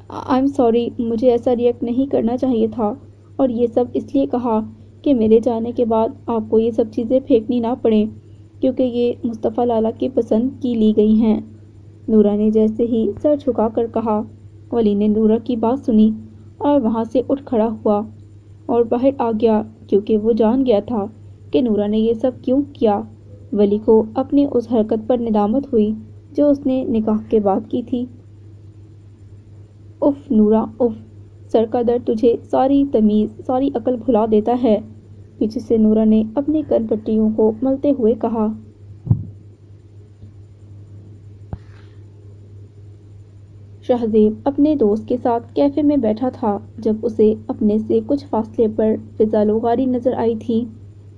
آئی ایم سوری، مجھے ایسا ریئیکٹ نہیں کرنا چاہیے تھا، اور یہ سب اس لیے کہا کہ میرے جانے کے بعد آپ کو یہ سب چیزیں پھینکنی نہ پڑیں، کیونکہ یہ مصطفیٰ لالا کی پسند کی لی گئی ہیں، نورا نے جیسے ہی سر جھکا کر کہا۔ ولی نے نورا کی بات سنی اور وہاں سے اٹھ کھڑا ہوا اور باہر آ گیا، کیونکہ وہ جان گیا تھا کہ نورا نے یہ سب کیوں کیا۔ ولی کو اپنی اس حرکت پر ندامت ہوئی جو اس نے نکاح کے بعد کی تھی۔ اف نورا اف، سر کا درد تجھے ساری تمیز ساری عقل بھلا دیتا ہے، پیچھے سے نورا نے اپنی کن پٹیوں کو ملتے ہوئے کہا۔ شہزیب اپنے دوست کے ساتھ کیفے میں بیٹھا تھا جب اسے اپنے سے کچھ فاصلے پر فضا لغاری نظر آئی تھی۔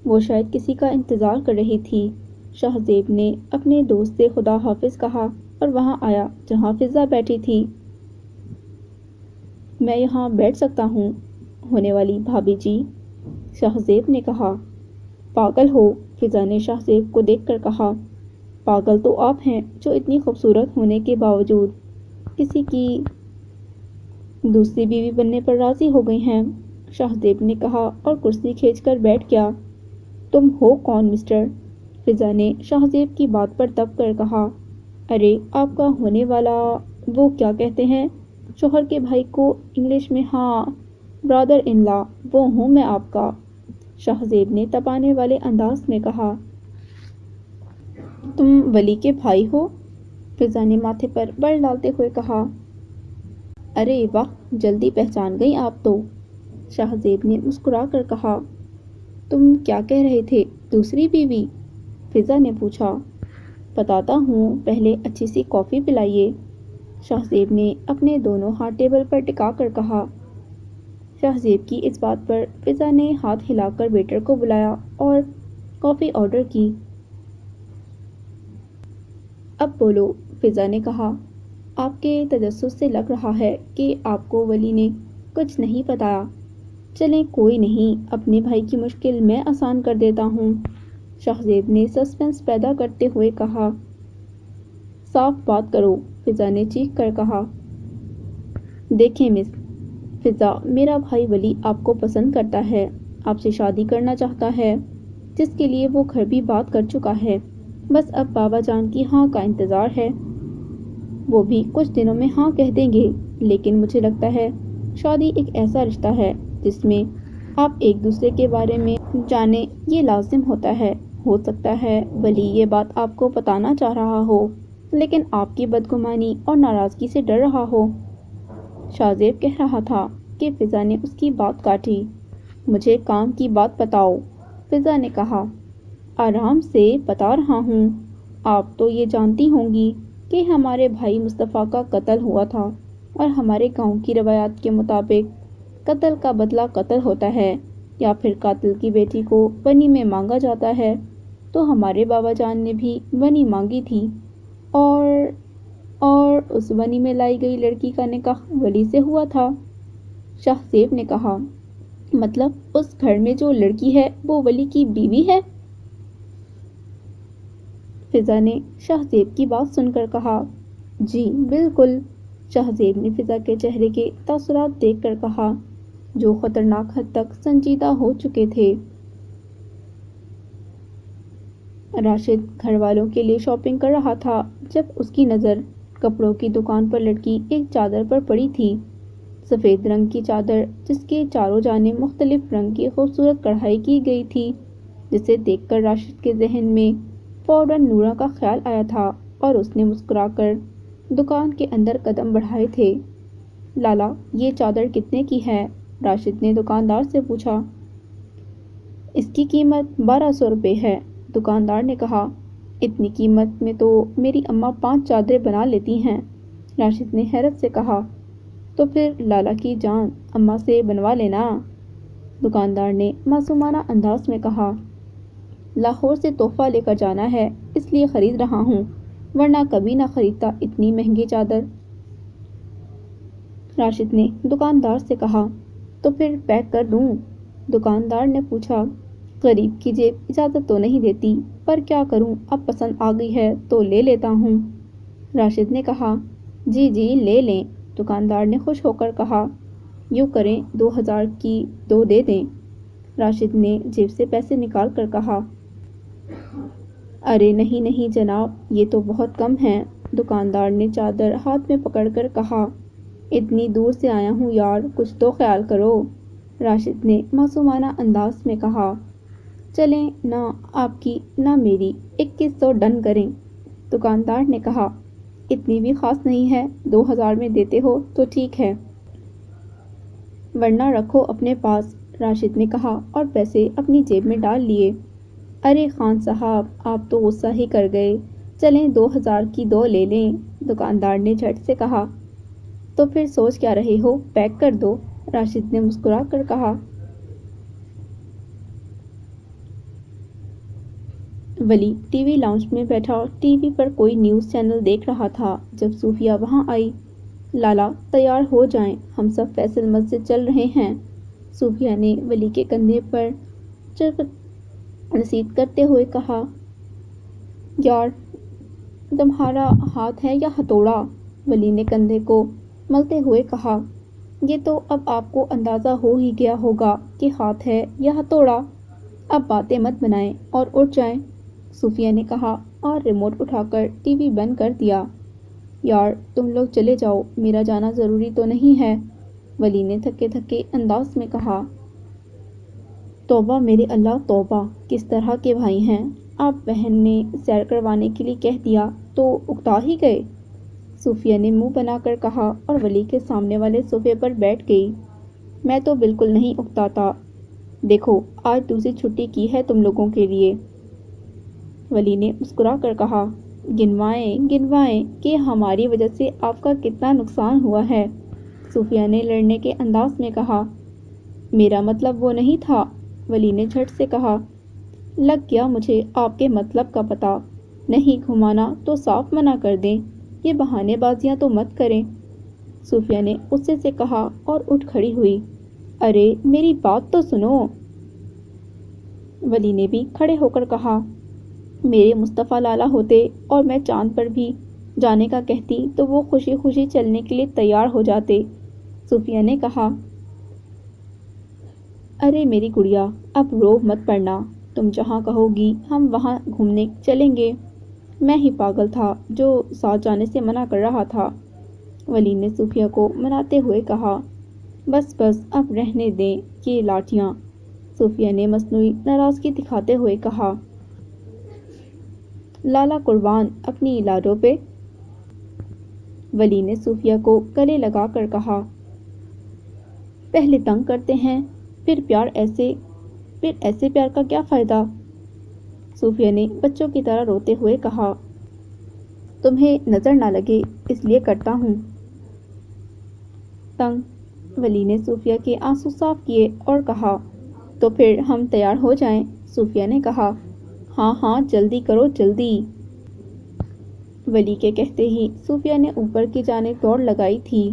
وہ شاید کسی کا انتظار کر رہی تھی۔ شہزیب نے اپنے دوست سے خدا حافظ کہا اور وہاں آیا جہاں فضا بیٹھی تھی۔ میں یہاں بیٹھ سکتا ہوں ہونے والی بھابھی جی، شہزیب نے کہا۔ پاگل ہو، فضا نے شہزیب کو دیکھ کر کہا۔ پاگل تو آپ ہیں جو اتنی خوبصورت ہونے کے باوجود کسی کی دوسری بیوی بننے پر راضی ہو گئی ہیں، شہزیب نے کہا اور کرسی کھینچ کر بیٹھ گیا۔ تم ہو کون مسٹر؟ فضا نے شہزیب کی بات پر دب کر کہا۔ ارے آپ کا ہونے والا، وہ کیا کہتے ہیں شوہر کے بھائی کو انگلش میں؟ ہاں، برادر ان لا، وہ ہوں میں آپ کا، شہزیب نے تپانے والے انداز میں کہا۔ تم ولی کے بھائی ہو؟ فضا نے ماتھے پر بر ڈالتے ہوئے کہا۔ ارے واہ، جلدی پہچان گئی آپ تو، شہزیب نے مسکرا کر کہا۔ تم کیا کہہ رہے تھے، دوسری بیوی؟ فضا نے پوچھا۔ بتاتا ہوں، پہلے اچھی سی کافی پلائیے، شہزیب نے اپنے دونوں ہاتھ ٹیبل پر ٹکا کر کہا۔ شہزیب کی اس بات پر فضا نے ہاتھ ہلا کر ویٹر کو بلایا اور کافی آرڈر کی۔ اب بولو، فضا نے کہا۔ آپ کے تجسس سے لگ رہا ہے کہ آپ کو ولی نے کچھ نہیں بتایا۔ چلیں کوئی نہیں، اپنے بھائی کی مشکل میں آسان کر دیتا ہوں، شہزیب نے سسپنس پیدا کرتے ہوئے کہا۔ صاف بات کرو، فضا نے چیخ کر کہا۔ دیکھیں مس فضا، میرا بھائی ولی آپ کو پسند کرتا ہے، آپ سے شادی کرنا چاہتا ہے، جس کے لیے وہ گھر بھی بات کر چکا ہے، بس اب بابا جان کی ہاں کا انتظار ہے۔ وہ بھی کچھ دنوں میں ہاں کہہ دیں گے، لیکن مجھے لگتا ہے شادی ایک ایسا رشتہ ہے جس میں آپ ایک دوسرے کے بارے میں جانیں یہ لازم ہوتا ہے۔ ہو سکتا ہے ولی یہ بات آپ کو بتانا چاہ رہا ہو، لیکن آپ کی بدگمانی اور ناراضگی سے ڈر رہا ہو۔ شہزیب کہہ رہا تھا کہ فضا نے اس کی بات کاٹی۔ مجھے کام کی بات بتاؤ، فضا نے کہا۔ آرام سے بتا رہا ہوں، آپ تو یہ جانتی ہوں گی کہ ہمارے بھائی مصطفیٰ کا قتل ہوا تھا اور ہمارے گاؤں کی روایات کے مطابق قتل کا بدلہ قتل ہوتا ہے یا پھر قاتل کی بیٹی کو بنی میں مانگا جاتا ہے، تو ہمارے بابا جان نے بھی بنی مانگی تھی اور اس بنی میں لائی گئی لڑکی کا نکاح ولی سے ہوا تھا، شہزیب نے کہا۔ مطلب اس گھر میں جو لڑکی ہے وہ ولی کی بیوی ہے؟ فضا نے شہزیب کی بات سن کر کہا۔ جی بالکل، شہزیب نے فضا کے چہرے کے تاثرات دیکھ کر کہا جو خطرناک حد تک سنجیدہ ہو چکے تھے۔ راشد گھر والوں کے لیے شاپنگ کر رہا تھا جب اس کی نظر کپڑوں کی دکان پر لٹکی ایک چادر پر پڑی تھی، سفید رنگ کی چادر جس کے چاروں جانب مختلف رنگ کی خوبصورت کڑھائی کی گئی تھی، جسے دیکھ کر راشد کے ذہن میں فوراً نورا کا خیال آیا تھا اور اس نے مسکرا کر دکان کے اندر قدم بڑھائے تھے۔ لالا، یہ چادر کتنے کی ہے؟ راشد نے دکاندار سے پوچھا۔ اس کی قیمت 1200 روپے ہے، دکاندار نے کہا۔ اتنی قیمت میں تو میری اماں 5 چادریں بنا لیتی ہیں، راشد نے حیرت سے کہا۔ تو پھر لالا کی جان، اماں سے بنوا لینا، دکاندار نے معصومانہ انداز میں کہا۔ لاہور سے تحفہ لے کر جانا ہے اس لیے خرید رہا ہوں، ورنہ کبھی نہ خریدتا اتنی مہنگی چادر، راشد نے دکاندار سے کہا۔ تو پھر پیک کر دوں؟ دکاندار نے پوچھا۔ غریب کی جیب اجازت تو نہیں دیتی، پر کیا کروں، اب پسند آ گئی ہے تو لے لیتا ہوں، راشد نے کہا۔ جی جی لے لیں، دکاندار نے خوش ہو کر کہا۔ یوں کریں 2000 کی 2 دے دیں، راشد نے جیب سے پیسے نکال کر کہا۔ ارے نہیں نہیں جناب، یہ تو بہت کم ہیں، دکاندار نے چادر ہاتھ میں پکڑ کر کہا۔ اتنی دور سے آیا ہوں یار، کچھ تو خیال کرو، راشد نے معصومانہ انداز میں کہا۔ چلیں نہ آپ کی نہ میری 2100 ڈن کریں۔ دکاندار نے کہا، اتنی بھی خاص نہیں ہے، 2000 میں دیتے ہو تو ٹھیک ہے، ورنہ رکھو اپنے پاس، راشد نے کہا اور پیسے اپنی جیب میں ڈال لیے۔ ارے خان صاحب، آپ تو غصہ ہی کر گئے، چلیں 2000 کی 2 لے لیں، دکاندار نے جھٹ سے کہا۔ تو پھر سوچ کیا رہے ہو، پیک کر دو، راشد نے مسکرا کر کہا۔ ولی ٹی وی لاؤنج میں بیٹھا ٹی وی پر کوئی نیوز چینل دیکھ رہا تھا جب صوفیہ وہاں آئی۔ لالا تیار ہو جائیں، ہم سب فیصل مسجد چل رہے ہیں، صوفیہ نے ولی کے کندھے پر رسید کرتے ہوئے کہا۔ یار تمہارا ہاتھ ہے یا ہتھوڑا، ولی نے کندھے کو ملتے ہوئے کہا۔ یہ تو اب آپ کو اندازہ ہو ہی گیا ہوگا کہ ہاتھ ہے یا ہتھوڑا، اب باتیں مت بنائیں اور اٹھ جائیں، صوفیہ نے کہا اور ریموٹ اٹھا کر ٹی وی بند کر دیا۔ یار تم لوگ چلے جاؤ، میرا جانا ضروری تو نہیں ہے، ولی نے تھکے تھکے انداز میں کہا۔ توبہ میرے اللہ توبہ، کس طرح کے بھائی ہیں آپ، بہن نے سیر کروانے کے لیے کہہ دیا تو اکتا ہی گئے، صوفیہ نے منہ بنا کر کہا اور ولی کے سامنے والے صوفے پر بیٹھ گئی۔ میں تو بالکل نہیں اکتاتا، دیکھو آج دوسری چھٹی کی ہے تم لوگوں کے لیے، ولی نے مسکرا کر کہا۔ گنوائیں گنوائیں کہ ہماری وجہ سے آپ کا کتنا نقصان ہوا ہے، صوفیہ نے لڑنے کے انداز میں کہا۔ میرا مطلب وہ نہیں تھا، ولی نے جھٹ سے کہا۔ لگ گیا مجھے آپ کے مطلب کا پتہ، نہیں گھمانا تو صاف منع کر دیں، یہ بہانے بازیاں تو مت کریں، صوفیہ نے غصے سے کہا اور اٹھ کھڑی ہوئی۔ ارے میری بات تو سنو، ولی نے بھی کھڑے ہو کر کہا۔ میرے مصطفیٰ لالا ہوتے اور میں چاند پر بھی جانے کا کہتی تو وہ خوشی خوشی چلنے کے لیے تیار ہو جاتے، صوفیہ نے کہا۔ ارے میری گڑیا، اب رو مت پڑنا، تم جہاں کہو گی ہم وہاں گھومنے چلیں گے، میں ہی پاگل تھا جو ساتھ جانے سے منع کر رہا تھا، ولی نے صوفیہ کو مناتے ہوئے کہا۔ بس بس اب رہنے دیں یہ لاٹھیاں، صوفیہ نے مصنوعی ناراضگی دکھاتے ہوئے کہا۔ لالا قربان اپنی لاڈوں پہ، ولی نے صوفیہ کو گلے لگا کر کہا۔ پہلے تنگ کرتے ہیں پھر ایسے پیار کا کیا فائدہ، صوفیہ نے بچوں کی طرح روتے ہوئے کہا۔ تمہیں نظر نہ لگے اس لیے کرتا ہوں، تنگ، ولی نے صوفیہ کے آنسو صاف کیے اور کہا۔ تو پھر ہم تیار ہو جائیں، صوفیہ نے کہا۔ ہاں ہاں جلدی کرو جلدی، ولی کے کہتے ہی صوفیہ نے اوپر کی جانب دوڑ لگائی تھی۔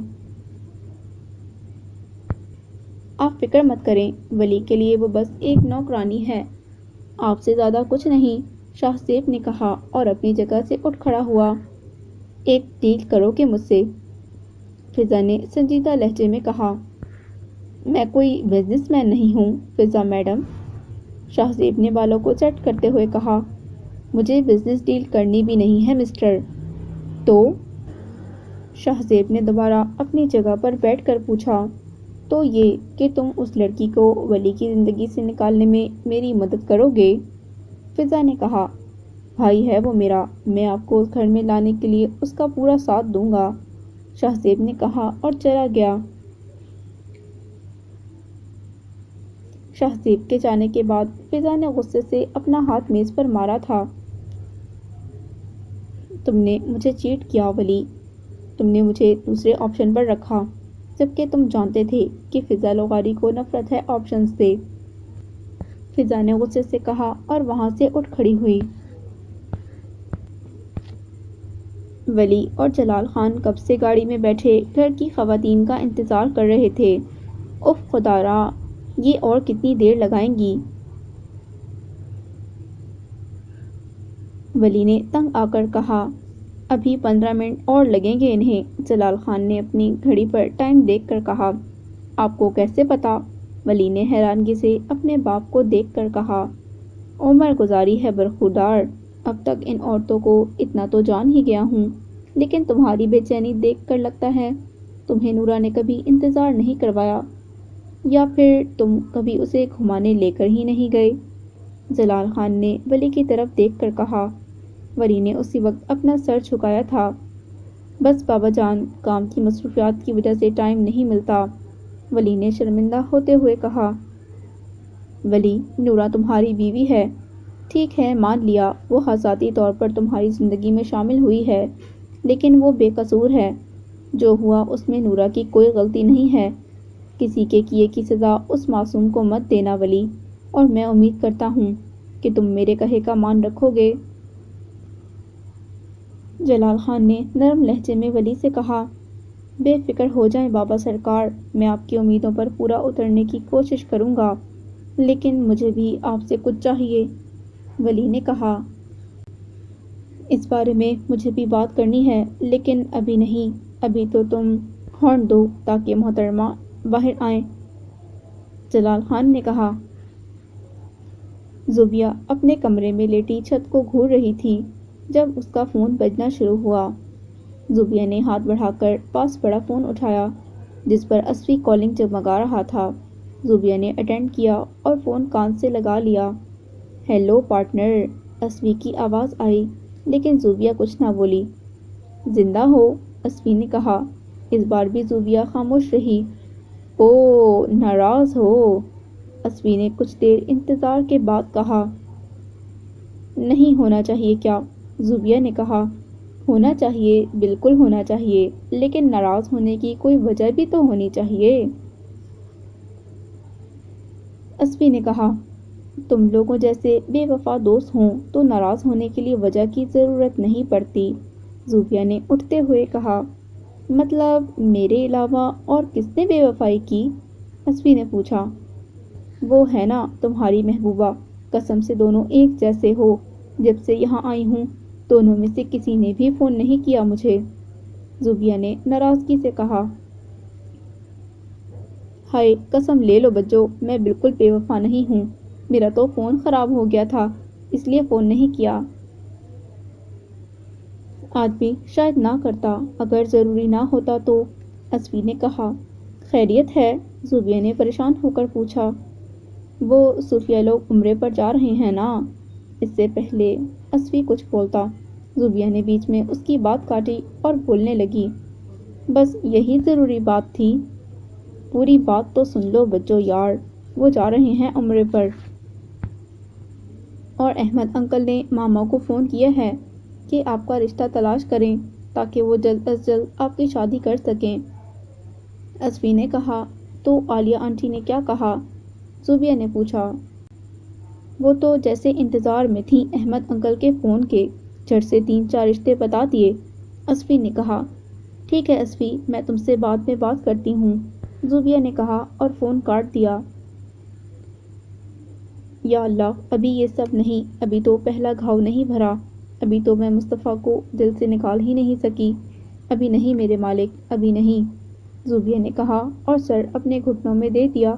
آپ فکر مت کریں، ولی کے لیے وہ بس ایک نوکرانی ہے، آپ سے زیادہ کچھ نہیں، شاہ زیب نے کہا اور اپنی جگہ سے اٹھ کھڑا ہوا۔ ایک ڈیل کرو گے مجھ سے، فضا نے سنجیدہ لہجے میں کہا۔ میں کوئی بزنس مین نہیں ہوں فضا میڈم، شاہ زیب نے بالوں کو سیٹ کرتے ہوئے کہا۔ مجھے بزنس ڈیل کرنی بھی نہیں ہے مسٹر۔ تو شاہ زیب نے دوبارہ اپنی جگہ پر بیٹھ کر پوچھا۔ تو یہ کہ تم اس لڑکی کو ولی کی زندگی سے نکالنے میں میری مدد کرو گے، فضا نے کہا۔ بھائی ہے وہ میرا، میں آپ کو اس گھر میں لانے کے لیے اس کا پورا ساتھ دوں گا، شاہ زیب نے کہا اور چلا گیا۔ شاہ زیب کے جانے کے بعد فضا نے غصے سے اپنا ہاتھ میز پر مارا تھا۔ تم نے مجھے چیٹ کیا ولی، تم نے مجھے دوسرے آپشن پر رکھا، جبکہ تم جانتے تھے کہ فضا لغاری کو نفرت ہے آپشنز سے، فضا نے غصے سے کہا اور وہاں سے اٹھ کھڑی ہوئی۔ ولی اور جلال خان کب سے گاڑی میں بیٹھے گھر کی خواتین کا انتظار کر رہے تھے۔ اف خدا را، یہ اور کتنی دیر لگائیں گی، ولی نے تنگ آ کر کہا۔ ابھی 15 منٹ اور لگیں گے انہیں، جلال خان نے اپنی گھڑی پر ٹائم دیکھ کر کہا۔ آپ کو کیسے پتا، ولی نے حیرانگی سے اپنے باپ کو دیکھ کر کہا۔ عمر گزاری ہے برخوردار، اب تک ان عورتوں کو اتنا تو جان ہی گیا ہوں، لیکن تمہاری بے چینی دیکھ کر لگتا ہے تمہیں نورا نے کبھی انتظار نہیں کروایا، یا پھر تم کبھی اسے گھمانے لے کر ہی نہیں گئے، جلال خان نے ولی کی طرف دیکھ کر کہا۔ ولی نے اسی وقت اپنا سر جھکایا تھا۔ بس بابا جان، کام کی مصروفیات کی وجہ سے ٹائم نہیں ملتا، ولی نے شرمندہ ہوتے ہوئے کہا۔ ولی، نورا تمہاری بیوی ہے، ٹھیک ہے مان لیا وہ حساسی طور پر تمہاری زندگی میں شامل ہوئی ہے، لیکن وہ بے قصور ہے۔ جو ہوا اس میں نورا کی کوئی غلطی نہیں ہے۔ کسی کے کیے کی سزا اس معصوم کو مت دینا ولی، اور میں امید کرتا ہوں کہ تم میرے کہے کا مان رکھو گے۔ جلال خان نے نرم لہجے میں ولی سے کہا۔ بے فکر ہو جائیں بابا سرکار، میں آپ کی امیدوں پر پورا اترنے کی کوشش کروں گا، لیکن مجھے بھی آپ سے کچھ چاہیے، ولی نے کہا۔ اس بارے میں مجھے بھی بات کرنی ہے، لیکن ابھی نہیں، ابھی تو تم ہارن دو تاکہ محترمہ باہر آئیں، جلال خان نے کہا۔ زوبیہ اپنے کمرے میں لیٹی چھت کو گھور رہی تھی جب اس کا فون بجنا شروع ہوا۔ زوبیہ نے ہاتھ بڑھا کر پاس پڑا فون اٹھایا جس پر اسفی کالنگ جگمگا رہا تھا۔ زوبیہ نے اٹینڈ کیا اور فون کان سے لگا لیا۔ ہیلو پارٹنر، اسفی کی آواز آئی، لیکن زوبیہ کچھ نہ بولی۔ زندہ ہو؟ اسفی نے کہا۔ اس بار بھی زوبیہ خاموش رہی۔ او، ناراض ہو؟ اسفی نے کچھ دیر انتظار کے بعد کہا۔ نہیں ہونا چاہیے کیا؟ زوبیہ نے کہا۔ ہونا چاہیے، بالکل ہونا چاہیے، لیکن ناراض ہونے کی کوئی وجہ بھی تو ہونی چاہیے، اسفی نے کہا۔ تم لوگوں جیسے بے وفا دوست ہوں تو ناراض ہونے کے لیے وجہ کی ضرورت نہیں پڑتی، زوبیہ نے اٹھتے ہوئے کہا۔ مطلب میرے علاوہ اور کس نے بے وفائی کی؟ اسفی نے پوچھا۔ وہ ہے نا تمہاری محبوبہ، قسم سے دونوں ایک جیسے ہو، جب سے یہاں آئی ہوں دونوں میں سے کسی نے بھی فون نہیں کیا مجھے، زوبیہ نے ناراضگی سے کہا۔ ہائے، قسم لے لو بچوں، میں بالکل بے وفا نہیں ہوں، میرا تو فون خراب ہو گیا تھا اس لیے فون نہیں کیا۔ آدمی شاید نہ کرتا اگر ضروری نہ ہوتا تو، اسفی نے کہا۔ خیریت ہے؟ زوبیہ نے پریشان ہو کر پوچھا۔ وہ صوفیہ لوگ عمرے پر جا رہے ہیں نا، اس سے پہلے اسفی کچھ بولتا، زوبیہ نے بیچ میں اس کی بات کاٹی اور بولنے لگی۔ بس یہی ضروری بات تھی؟ پوری بات تو سن لو بچوں یار، وہ جا رہے ہیں عمرے پر، اور احمد انکل نے ماما کو فون کیا ہے کہ آپ کا رشتہ تلاش کریں تاکہ وہ جلد از جلد آپ کی شادی کر سکیں، اسفی نے کہا۔ تو عالیہ آنٹی نے کیا کہا؟ زوبیہ نے پوچھا۔ وہ تو جیسے انتظار میں تھیں احمد انکل کے فون کے، جھٹ سے 3-4 رشتے بتا دیے، اسفی نے کہا۔ ٹھیک ہے اسفی، میں تم سے بعد میں بات کرتی ہوں، زوبیہ نے کہا اور فون کاٹ دیا۔ یا اللہ، ابھی یہ سب نہیں، ابھی تو پہلا گھاؤ نہیں بھرا، ابھی تو میں مصطفیٰ کو دل سے نکال ہی نہیں سکی، ابھی نہیں میرے مالک، ابھی نہیں، زوبیہ نے کہا اور سر اپنے گھٹنوں میں دے دیا